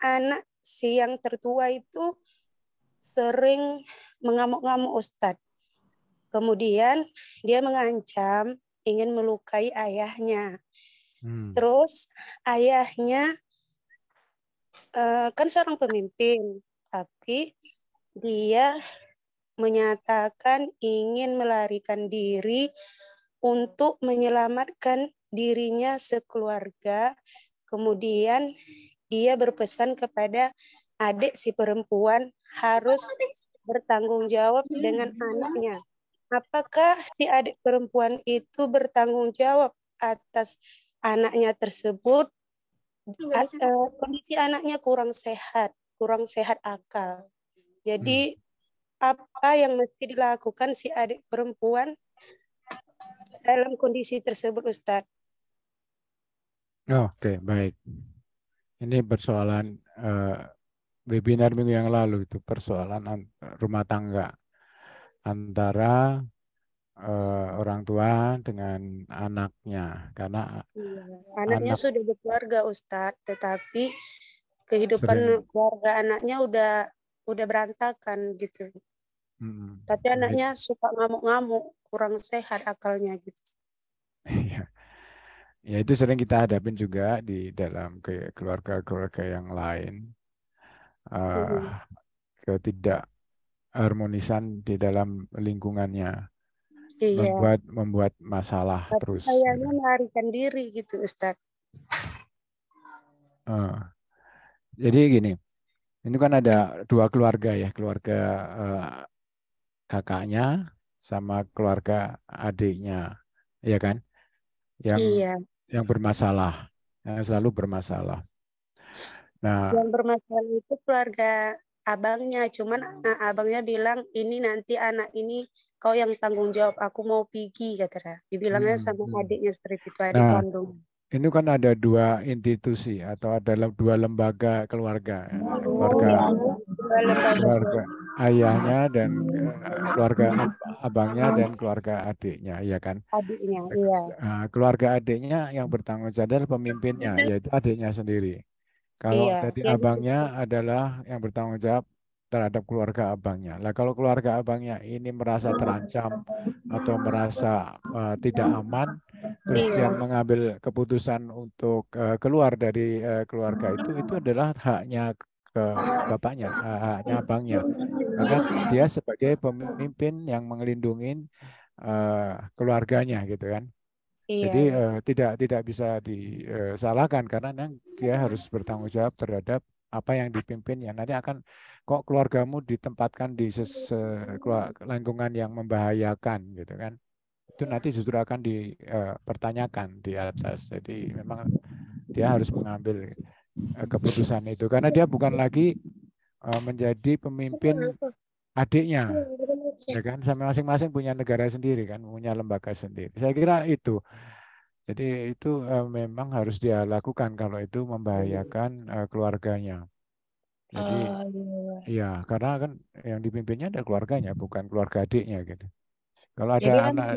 Anak si yang tertua itu sering mengamuk-ngamuk Ustadz. Kemudian dia mengancam ingin melukai ayahnya. Terus ayahnya kan seorang pemimpin, tapi dia menyatakan ingin melarikan diri untuk menyelamatkan dirinya sekeluarga. Kemudian dia berpesan kepada adik si perempuan harus bertanggung jawab dengan anaknya. Apakah si adik perempuan itu bertanggung jawab atas anaknya tersebut? Kondisi anaknya kurang sehat akal. Jadi apa yang mesti dilakukan si adik perempuan dalam kondisi tersebut, Ustadz? Oke, baik. Ini persoalan webinar minggu yang lalu, itu persoalan rumah tangga antara orang tua dengan anaknya, karena Iya. Anaknya anak sudah berkeluarga Ustadz, tetapi kehidupan sering keluarga anaknya udah berantakan gitu. Tapi jadi, anaknya suka ngamuk-ngamuk, kurang sehat akalnya gitu. ya, ya itu sering kita hadapin juga di dalam keluarga-keluarga yang lain, ketidakharmonisan di dalam lingkungannya Iya. membuat masalah Tapi terus. kayaknya melarikan diri gitu Ustadz. Jadi gini, ini kan ada dua keluarga ya, keluarga kakaknya sama keluarga adiknya, ya kan? Iya. Yang bermasalah, yang selalu bermasalah. Nah, Yang bermasalah itu keluarga abangnya, cuman abangnya bilang ini nanti anak ini kau yang tanggung jawab, aku mau pergi katanya. Dibilangnya sama adiknya seperti itu, adik nah, kandung. ini kan ada dua institusi atau ada dua lembaga keluarga, keluarga ayahnya dan keluarga abangnya dan keluarga adiknya, ya kan? Adiknya, iya. Keluarga adiknya yang bertanggung jawab adalah pemimpinnya, yaitu adiknya sendiri. Kalau Iya. dari abangnya adalah yang bertanggung jawab terhadap keluarga abangnya. Lah kalau keluarga abangnya ini merasa terancam atau merasa tidak aman, terus dia mengambil keputusan untuk keluar dari keluarga itu adalah haknya ke bapaknya, haknya abangnya. Karena dia sebagai pemimpin yang melindungi keluarganya gitu kan. Jadi tidak bisa disalahkan karena dia harus bertanggung jawab terhadap apa yang dipimpinnya. Nanti akan kok keluargamu ditempatkan di lingkungan yang membahayakan gitu kan. Itu nanti justru akan dipertanyakan di atas. Jadi memang dia harus mengambil keputusan itu karena dia bukan lagi menjadi pemimpin adiknya, ya kan? Sama masing-masing punya negara sendiri kan, punya lembaga sendiri. Saya kira itu. Jadi itu memang harus dia lakukan kalau itu membahayakan keluarganya. Jadi iya, karena kan yang dipimpinnya ada keluarganya, bukan keluarga adiknya gitu. Kalau ada Jadi anak,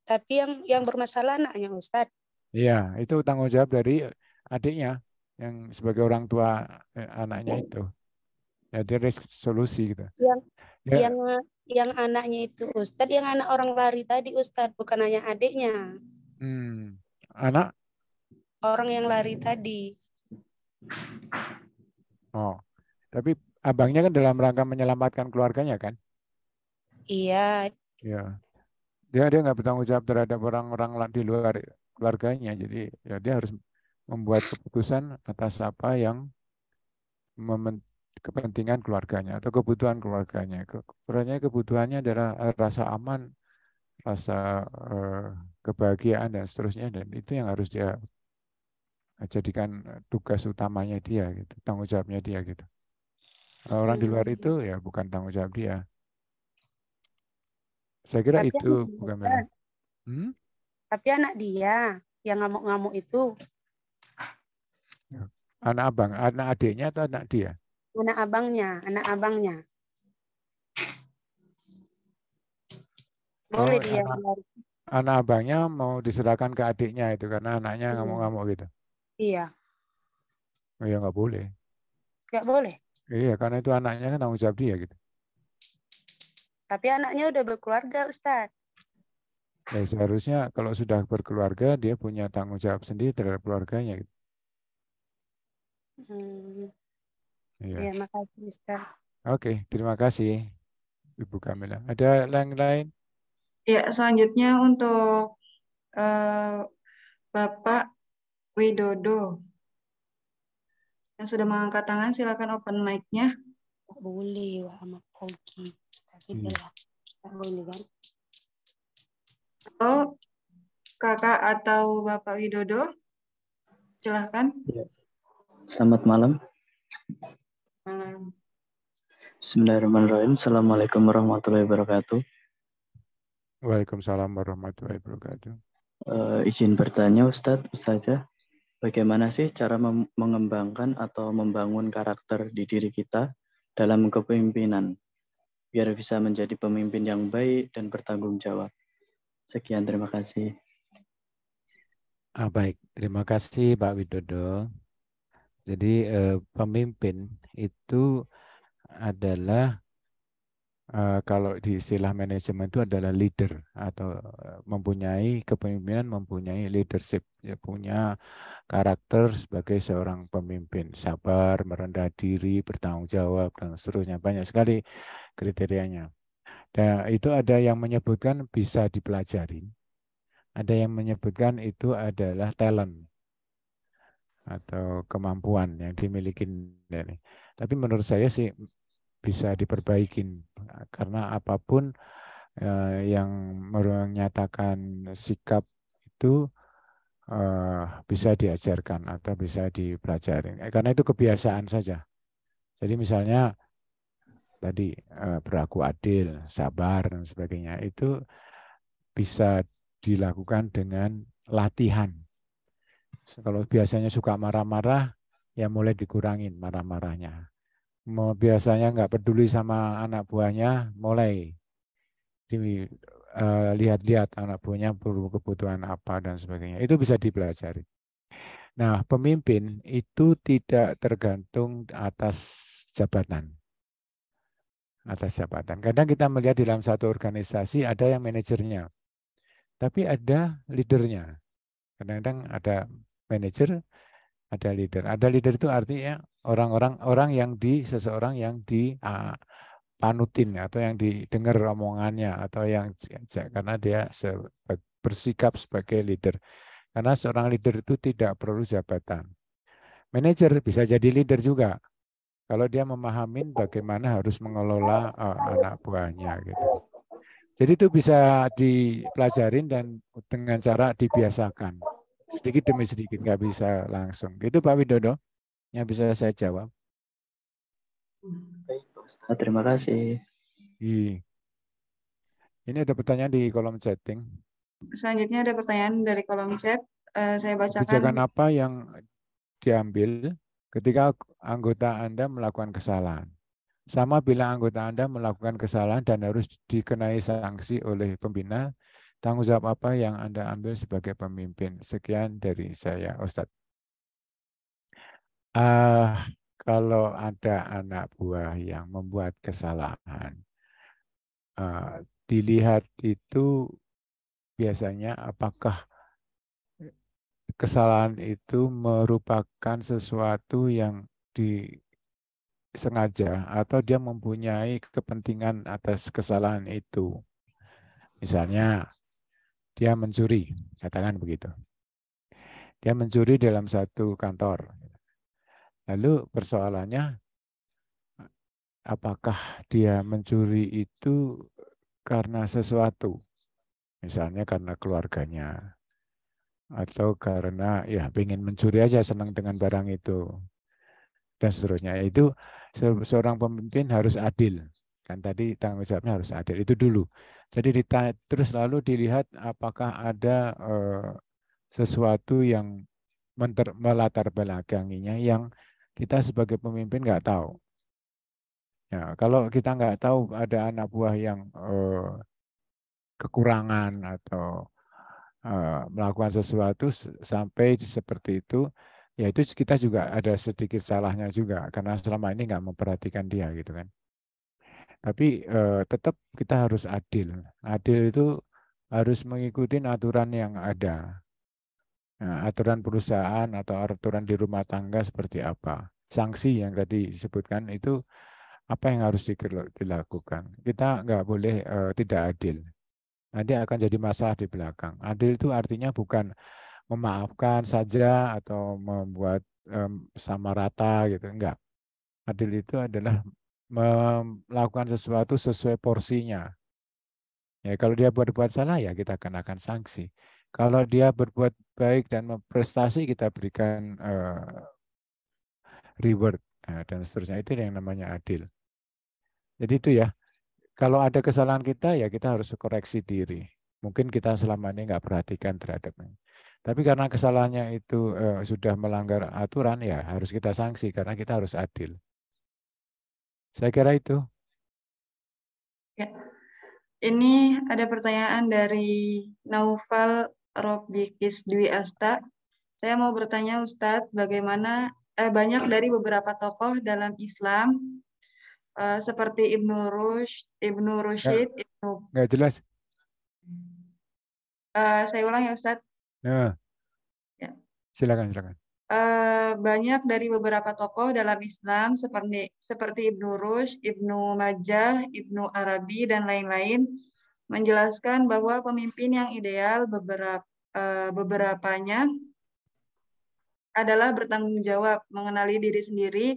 tapi yang bermasalah anaknya Ustadz. iya itu tanggung jawab dari adiknya yang sebagai orang tua anaknya itu. Ya dia solusi gitu. Ya, Yang anaknya itu Ustadz, yang anak orang lari tadi Ustadz, bukan hanya adiknya. Anak? Orang yang lari tadi. Oh, tapi abangnya kan dalam rangka menyelamatkan keluarganya kan? Iya. Ya, dia nggak bertanggung jawab terhadap orang-orang di luar keluarganya. Jadi ya dia harus membuat keputusan atas apa yang kepentingan keluarganya atau kebutuhan keluarganya. Kebutuhannya adalah rasa aman, rasa kebahagiaan dan seterusnya, dan itu yang harus dia jadikan tugas utamanya dia gitu, tanggung jawabnya dia gitu. Orang di luar itu ya bukan tanggung jawab dia. Saya kira Tapi itu bukan benar. Tapi anak dia yang ngamuk-ngamuk itu. Anak abang, anak adiknya atau anak dia? Anak abangnya. Boleh dia. Anak abangnya mau diserahkan ke adiknya itu karena anaknya ngamuk-ngamuk gitu. Iya. Oh ya nggak boleh. Nggak boleh. Iya, karena itu anaknya kan tanggung jawab dia gitu. Tapi anaknya udah berkeluarga, Ustadz. Ya seharusnya kalau sudah berkeluarga dia punya tanggung jawab sendiri terhadap keluarganya gitu. Iya. Ya, makasih Ustadz. Oke, terima kasih Ibu Kamila. Ada yang lain? Ya, selanjutnya untuk Bapak Widodo. Yang sudah mengangkat tangan, silakan open mic-nya. Boleh, Wak Ahmad Ogi. Tapi boleh kan? Atau Kakak atau Bapak Widodo, silakan. Ya. Selamat malam. Bismillahirrahmanirrahim. Assalamualaikum warahmatullahi wabarakatuh. Waalaikumsalam warahmatullahi wabarakatuh. Izin bertanya Ustadz, Ustazah, bagaimana sih cara mengembangkan atau membangun karakter di diri kita dalam kepemimpinan biar bisa menjadi pemimpin yang baik dan bertanggung jawab? Sekian, terima kasih. Baik, terima kasih Pak Widodo. Jadi pemimpin itu adalah kalau di istilah manajemen itu adalah leader atau mempunyai kepemimpinan, mempunyai leadership, ya, punya karakter sebagai seorang pemimpin, sabar, merendah diri, bertanggung jawab dan seterusnya, banyak sekali kriterianya. Dan itu ada yang menyebutkan bisa dipelajari, ada yang menyebutkan itu adalah talent atau kemampuan yang dimiliki. Tapi menurut saya sih bisa diperbaikin karena apapun yang menyatakan sikap itu bisa diajarkan atau bisa dipelajari. Karena itu kebiasaan saja. Jadi misalnya tadi berlaku adil, sabar dan sebagainya itu bisa dilakukan dengan latihan. Kalau biasanya suka marah-marah, ya mulai dikurangin marah-marahnya. Biasanya nggak peduli sama anak buahnya, mulai lihat-lihat anak buahnya perlu kebutuhan apa dan sebagainya. Itu bisa dipelajari. Nah, pemimpin itu tidak tergantung atas jabatan. Atas jabatan. Kadang kita melihat di dalam satu organisasi ada yang manajernya, tapi ada leadernya. Kadang-kadang ada manajer, ada leader. Ada leader itu artinya orang yang seseorang yang dipanutin atau yang didengar omongannya atau yang karena dia bersikap sebagai leader. Karena seorang leader itu tidak perlu jabatan. Manajer bisa jadi leader juga kalau dia memahami bagaimana harus mengelola anak buahnya gitu. Jadi itu bisa dipelajarin dan dengan cara dibiasakan. Sedikit demi sedikit, nggak bisa langsung. Itu Pak Widodo yang bisa saya jawab. Baik, Pak Ustadz. Terima kasih. Ini ada pertanyaan di kolom chatting. Selanjutnya ada pertanyaan dari kolom chat. Saya bacakan. Kebijakan apa yang diambil ketika anggota Anda melakukan kesalahan? Sama bila anggota Anda melakukan kesalahan dan harus dikenai sanksi oleh pembina, tanggung jawab apa yang Anda ambil sebagai pemimpin? Sekian dari saya, Ustadz. Kalau ada anak buah yang membuat kesalahan, dilihat itu biasanya apakah kesalahan itu merupakan sesuatu yang disengaja atau dia mempunyai kepentingan atas kesalahan itu. Misalnya dia mencuri, katakan begitu. Dia mencuri dalam satu kantor. Lalu persoalannya, apakah dia mencuri itu karena sesuatu? Misalnya karena keluarganya. Atau karena ya pengen mencuri aja, senang dengan barang itu. Dan seterusnya. Itu seorang pemimpin harus adil. Kan tadi tanggung jawabnya harus adil. Itu dulu. Jadi terus lalu dilihat apakah ada sesuatu yang melatar belakanginya yang kita sebagai pemimpin nggak tahu. Ya, kalau kita nggak tahu ada anak buah yang kekurangan atau melakukan sesuatu sampai seperti itu, ya itu kita juga ada sedikit salahnya juga karena selama ini nggak memperhatikan dia gitu kan. Tapi tetap kita harus adil. Adil itu harus mengikuti aturan yang ada. Nah, aturan perusahaan atau aturan di rumah tangga seperti apa. Sanksi yang tadi disebutkan itu apa yang harus dilakukan. Kita nggak boleh tidak adil. Nanti akan jadi masalah di belakang. Adil itu artinya bukan memaafkan saja atau membuat sama rata gitu. Enggak. Adil itu adalah melakukan sesuatu sesuai porsinya. Ya, kalau dia berbuat salah ya kita kenakan sanksi. Kalau dia berbuat baik dan prestasi kita berikan reward dan seterusnya. Itu yang namanya adil. Jadi itu ya. Kalau ada kesalahan kita ya kita harus koreksi diri. Mungkin kita selama ini nggak perhatikan terhadapnya. Tapi karena kesalahannya itu sudah melanggar aturan ya harus kita sanksi karena kita harus adil. Saya kira itu. Ya. Ini ada pertanyaan dari Naufal Robikis Dwi Asta. Saya mau bertanya Ustadz, bagaimana banyak dari beberapa tokoh dalam Islam seperti Ibnu Rushd, Nggak jelas. Saya ulang ya Ustadz. Nah, Ya. silakan. Banyak dari beberapa tokoh dalam Islam seperti Ibnu Rushd, Ibnu Majah, Ibnu Arabi dan lain-lain menjelaskan bahwa pemimpin yang ideal beberapanya adalah bertanggung jawab, mengenali diri sendiri,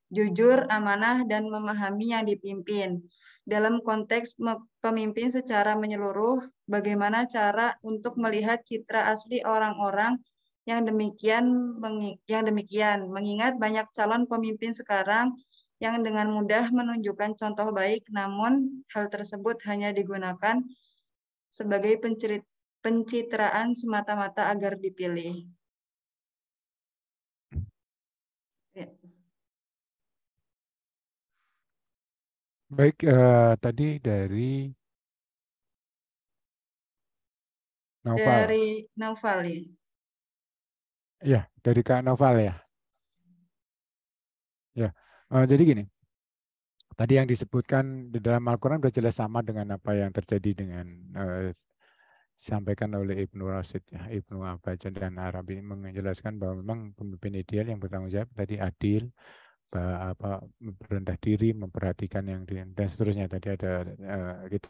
jujur, amanah, dan memahami yang dipimpin. Dalam konteks pemimpin secara menyeluruh, bagaimana cara untuk melihat citra asli orang-orang yang demikian, mengingat banyak calon pemimpin sekarang yang dengan mudah menunjukkan contoh baik, namun hal tersebut hanya digunakan sebagai pencitraan semata-mata agar dipilih. Ya. Baik, tadi dari Naufal. Dari Naufal ya. Iya, dari Kak Naufal ya. Ya, jadi gini. Tadi yang disebutkan di dalam Al-Quran sudah jelas sama dengan apa yang terjadi dengan disampaikan oleh Ibnu Rushd, ya, Ibnu Abajan dan Arabi menjelaskan bahwa memang pemimpin ideal yang bertanggung jawab tadi adil, berendah diri, memperhatikan yang dan seterusnya. Tadi ada kita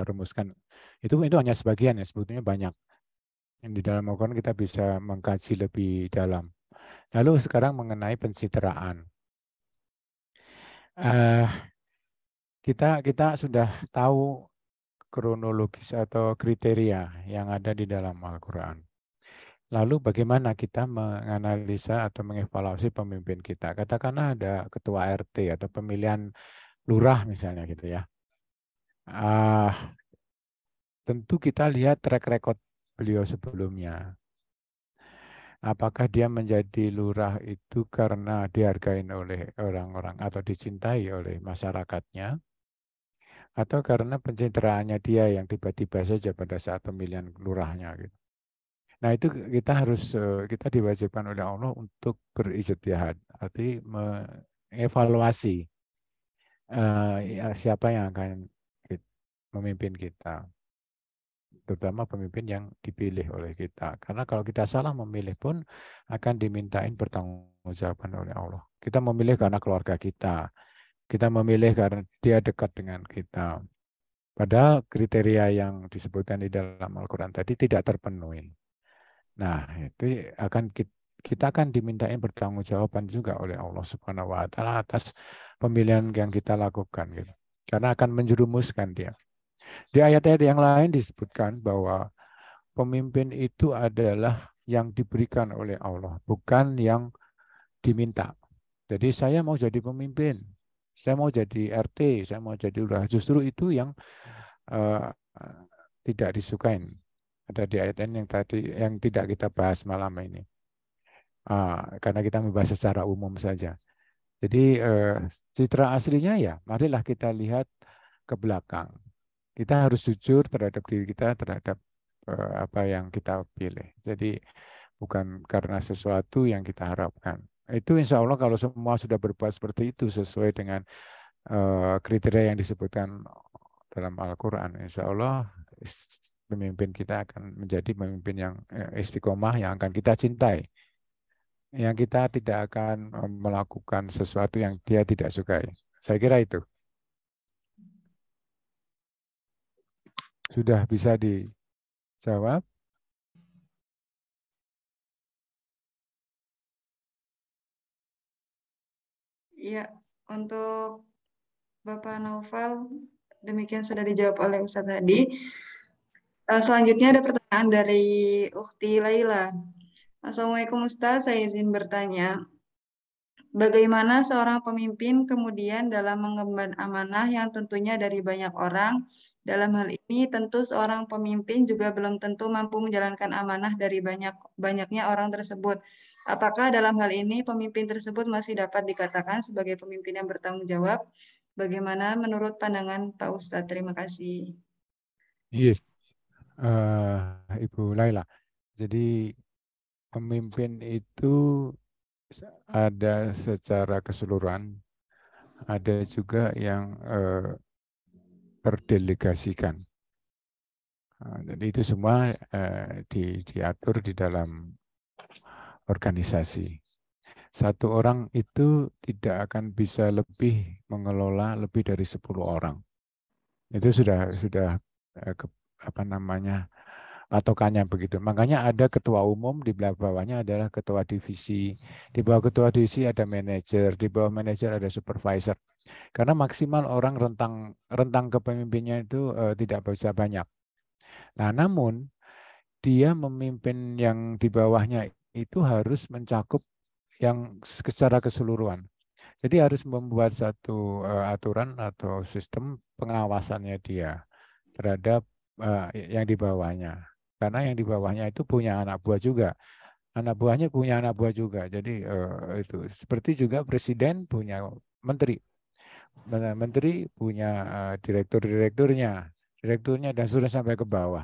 rumuskan. Itu hanya sebagian ya, sebetulnya banyak. Yang di dalam Al-Quran kita bisa mengkaji lebih dalam. Lalu sekarang mengenai pencitraan. Kita sudah tahu kronologis atau kriteria yang ada di dalam Al-Quran. Lalu bagaimana kita menganalisa atau mengevaluasi pemimpin kita? Katakanlah ada ketua RT atau pemilihan lurah misalnya gitu ya. Tentu kita lihat track record beliau sebelumnya. Apakah dia menjadi lurah itu karena dihargai oleh orang-orang atau dicintai oleh masyarakatnya? Atau karena pencitraannya dia yang tiba-tiba saja pada saat pemilihan lurahnya gitu. Nah itu kita diwajibkan oleh Allah untuk berijtihad, arti mengevaluasi siapa yang akan memimpin kita, terutama pemimpin yang dipilih oleh kita. Karena kalau kita salah memilih pun akan dimintain pertanggungjawaban oleh Allah. Kita memilih karena keluarga kita memilih karena dia dekat dengan kita. Padahal kriteria yang disebutkan di dalam Al-Quran tadi tidak terpenuhi. Nah, itu kita akan dimintain pertanggungjawaban juga oleh Allah Subhanahu wa taala atas pemilihan yang kita lakukan gitu. Karena akan menjerumuskan dia. Di ayat-ayat yang lain disebutkan bahwa pemimpin itu adalah yang diberikan oleh Allah, bukan yang diminta. Jadi saya mau jadi pemimpin, saya mau jadi RT, saya mau jadi lurah. Justru itu yang tidak disukain. Ada di ayat yang tidak kita bahas malam ini. Karena kita membahas secara umum saja. Jadi citra aslinya ya, marilah kita lihat ke belakang. Kita harus jujur terhadap diri kita, terhadap apa yang kita pilih. Jadi bukan karena sesuatu yang kita harapkan. Itu insya Allah kalau semua sudah berbuat seperti itu sesuai dengan kriteria yang disebutkan dalam Al-Quran, insya Allah pemimpin kita akan menjadi pemimpin yang istiqomah, yang akan kita cintai, yang kita tidak akan melakukan sesuatu yang dia tidak sukai. Saya kira itu. Sudah bisa dijawab? Iya, untuk Bapak Naufal, demikian sudah dijawab oleh Ustadz tadi. Selanjutnya ada pertanyaan dari Ukhti Laila. Assalamualaikum Ustadz, saya izin bertanya. Bagaimana seorang pemimpin kemudian dalam mengemban amanah yang tentunya dari banyak orang? Dalam hal ini tentu seorang pemimpin juga belum tentu mampu menjalankan amanah dari banyaknya orang tersebut. Apakah dalam hal ini pemimpin tersebut masih dapat dikatakan sebagai pemimpin yang bertanggung jawab? Bagaimana menurut pandangan Pak Ustadz? Terima kasih. Iya, Ibu Laila. Jadi pemimpin itu ada secara keseluruhan, ada juga yang terdelegasikan. Jadi itu semua diatur di dalam organisasi. Satu orang itu tidak akan bisa mengelola lebih dari 10 orang. Itu sudah patokannya begitu. Makanya ada ketua umum, di bawahnya adalah ketua divisi. Di bawah ketua divisi ada manajer, di bawah manajer ada supervisor. Karena maksimal orang rentang kepemimpinnya itu tidak bisa banyak. Nah, namun dia memimpin yang di bawahnya itu harus mencakup yang secara keseluruhan. Jadi harus membuat satu aturan atau sistem pengawasannya dia terhadap yang di bawahnya. Karena yang di bawahnya itu punya anak buah juga. Anak buahnya punya anak buah juga. Jadi itu seperti juga presiden punya menteri. Menteri punya direkturnya dan sudah sampai ke bawah.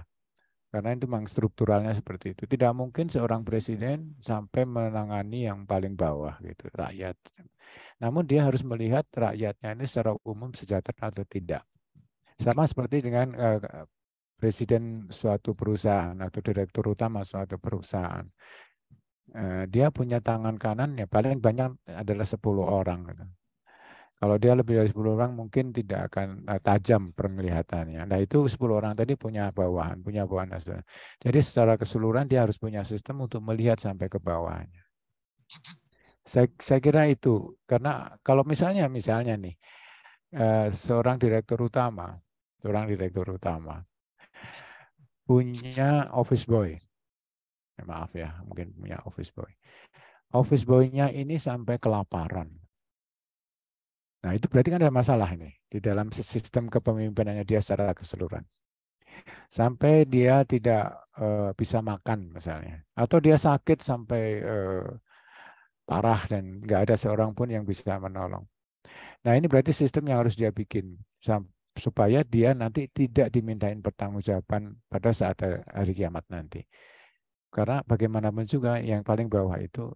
Karena itu memang strukturalnya seperti itu. Tidak mungkin seorang presiden sampai menangani yang paling bawah gitu, rakyat. Namun dia harus melihat rakyatnya ini secara umum sejahtera atau tidak. Sama seperti dengan presiden suatu perusahaan atau direktur utama suatu perusahaan. Dia punya tangan kanan ya paling banyak adalah 10 orang. Gitu. Kalau dia lebih dari 10 orang mungkin tidak akan tajam penglihatannya. Nah itu 10 orang tadi punya bawahan. Jadi secara keseluruhan dia harus punya sistem untuk melihat sampai ke bawahnya. Saya kira itu. Karena kalau misalnya nih, seorang direktur utama punya office boy. Maaf ya, mungkin punya office boy. Office boy-nya ini sampai kelaparan. Nah, itu berarti kan ada masalah ini di dalam sistem kepemimpinannya dia secara keseluruhan. Sampai dia tidak bisa makan misalnya. Atau dia sakit sampai parah dan nggak ada seorang pun yang bisa menolong. Nah, ini berarti sistem yang harus dia bikin supaya dia nanti tidak dimintain pertanggungjawaban pada saat hari kiamat nanti. Karena bagaimanapun juga yang paling bawah itu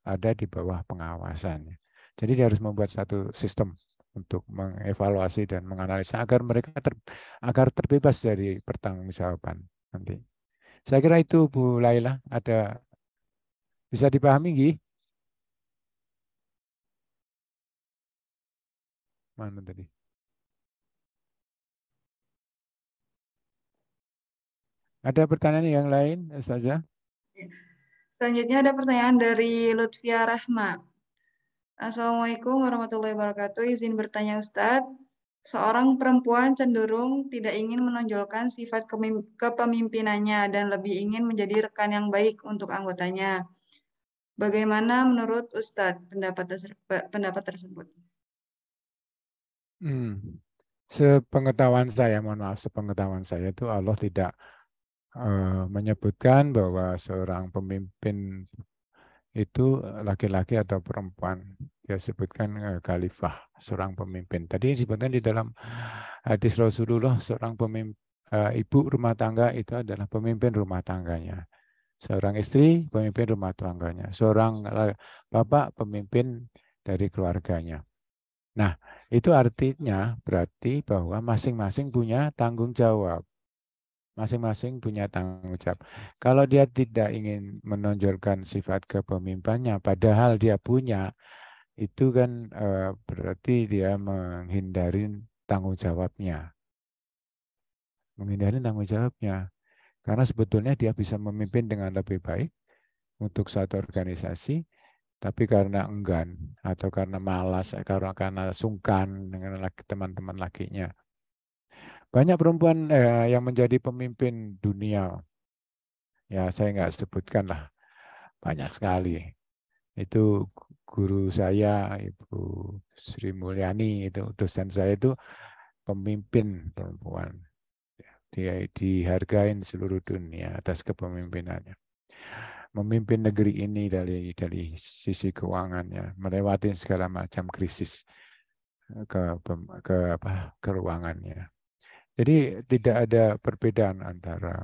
ada di bawah pengawasannya. Jadi dia harus membuat satu sistem untuk mengevaluasi dan menganalisa agar mereka agar terbebas dari pertanggungjawaban nanti. Saya kira itu Bu Laila, bisa dipahami Gi? Mana tadi? Ada pertanyaan yang lain, Ustazah? Selanjutnya ada pertanyaan dari Lutfia Rahma. Assalamualaikum warahmatullahi wabarakatuh. Izin bertanya Ustadz, seorang perempuan cenderung tidak ingin menonjolkan sifat kepemimpinannya dan lebih ingin menjadi rekan yang baik untuk anggotanya. Bagaimana menurut Ustadz pendapat tersebut? Sepengetahuan saya itu Allah tidak menyebutkan bahwa seorang pemimpin itu laki-laki atau perempuan. Dia sebutkan khalifah, seorang pemimpin. Tadi disebutkan di dalam hadis Rasulullah, seorang ibu rumah tangga itu adalah pemimpin rumah tangganya. Seorang istri, pemimpin rumah tangganya. Seorang bapak, pemimpin dari keluarganya. Nah, itu artinya berarti bahwa masing-masing punya tanggung jawab. Masing-masing punya tanggung jawab. Kalau dia tidak ingin menonjolkan sifat kepemimpinannya, padahal dia punya, itu kan berarti dia menghindari tanggung jawabnya. Menghindari tanggung jawabnya. Karena sebetulnya dia bisa memimpin dengan lebih baik untuk satu organisasi, tapi karena enggan atau karena malas, karena sungkan dengan teman-teman lakinya. Banyak perempuan yang menjadi pemimpin dunia. Ya, saya nggak sebutkan lah. Banyak sekali. Itu guru saya, Ibu Sri Mulyani, itu dosen saya itu pemimpin perempuan. Dia dihargain seluruh dunia atas kepemimpinannya. Memimpin negeri ini dari sisi keuangannya, melewati segala macam krisis keuangannya. Jadi tidak ada perbedaan antara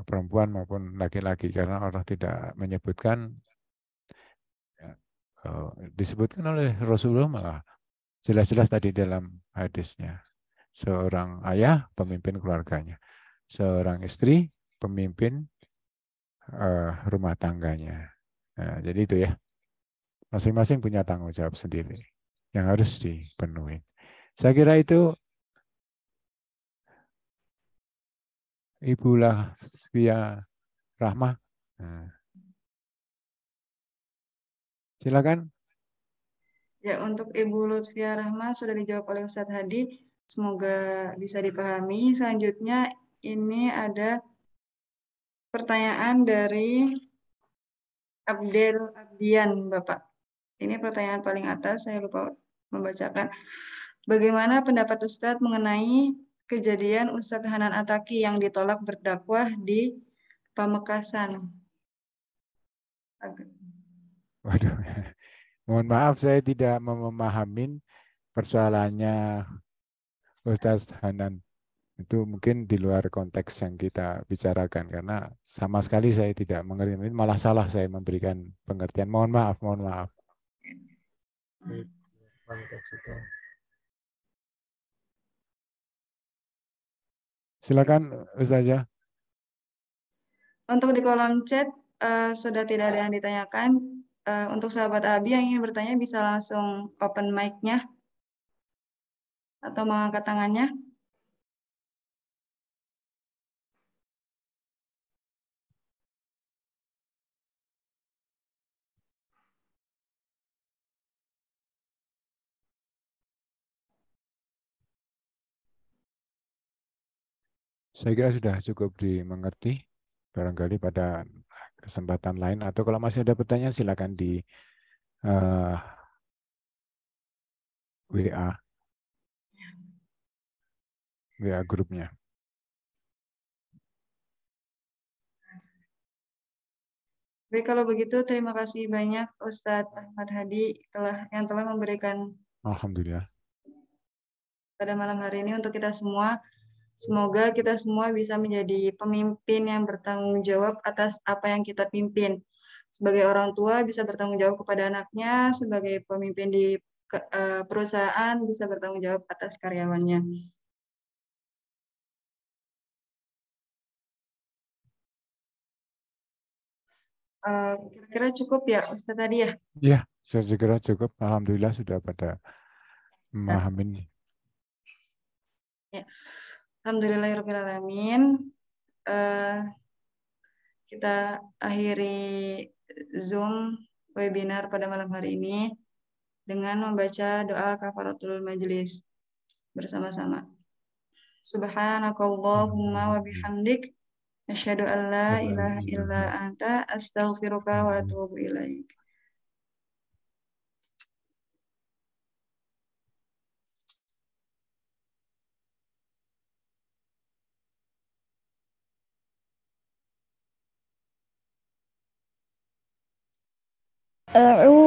perempuan maupun laki-laki karena Allah tidak menyebutkan, disebutkan oleh Rasulullah malah jelas-jelas tadi dalam hadisnya. Seorang ayah pemimpin keluarganya, seorang istri pemimpin rumah tangganya. Nah, jadi itu ya, masing-masing punya tanggung jawab sendiri yang harus dipenuhi. Saya kira itu Ibu Lasvia Rahmah. Nah, silakan. Ya, untuk Ibu Lutfia Rahma sudah dijawab oleh Ustadz Hadi. Semoga bisa dipahami. Selanjutnya ini ada pertanyaan dari Abdel Abdian, Bapak. Ini pertanyaan paling atas, saya lupa membacakan. Bagaimana pendapat Ustadz mengenai kejadian Ustadz Hanan Ataki yang ditolak berdakwah di Pamekasan? Waduh, mohon maaf saya tidak memahami persoalannya Ustadz Hanan. Itu mungkin di luar konteks yang kita bicarakan karena sama sekali saya tidak mengerti. Malah salah saya memberikan pengertian. Mohon maaf, mohon maaf. Silakan Ustazah. Untuk di kolom chat sudah tidak ada yang ditanyakan. Untuk sahabat Abi yang ingin bertanya bisa langsung open mic-nya atau mengangkat tangannya. Saya kira sudah cukup dimengerti. Barangkali pada kesempatan lain atau kalau masih ada pertanyaan silakan di WA grupnya. Baik, kalau begitu terima kasih banyak Ustadz Ahmad Hadi yang telah memberikan Alhamdulillah pada malam hari ini untuk kita semua. Semoga kita semua bisa menjadi pemimpin yang bertanggung jawab atas apa yang kita pimpin. Sebagai orang tua bisa bertanggung jawab kepada anaknya, sebagai pemimpin di perusahaan bisa bertanggung jawab atas karyawannya. Kira-kira cukup ya Ustaz tadi ya? Iya, saya kira cukup. Alhamdulillah sudah pada memahami. Ya. Alhamdulillahirrahmanirrahim. Kita akhiri Zoom webinar pada malam hari ini dengan membaca doa kafaratul majelis bersama-sama. Subhanakallahumma wa bihamdik asyhadu an la ilaha illa anta astaghfiruka wa atubu ilaik. أعوذ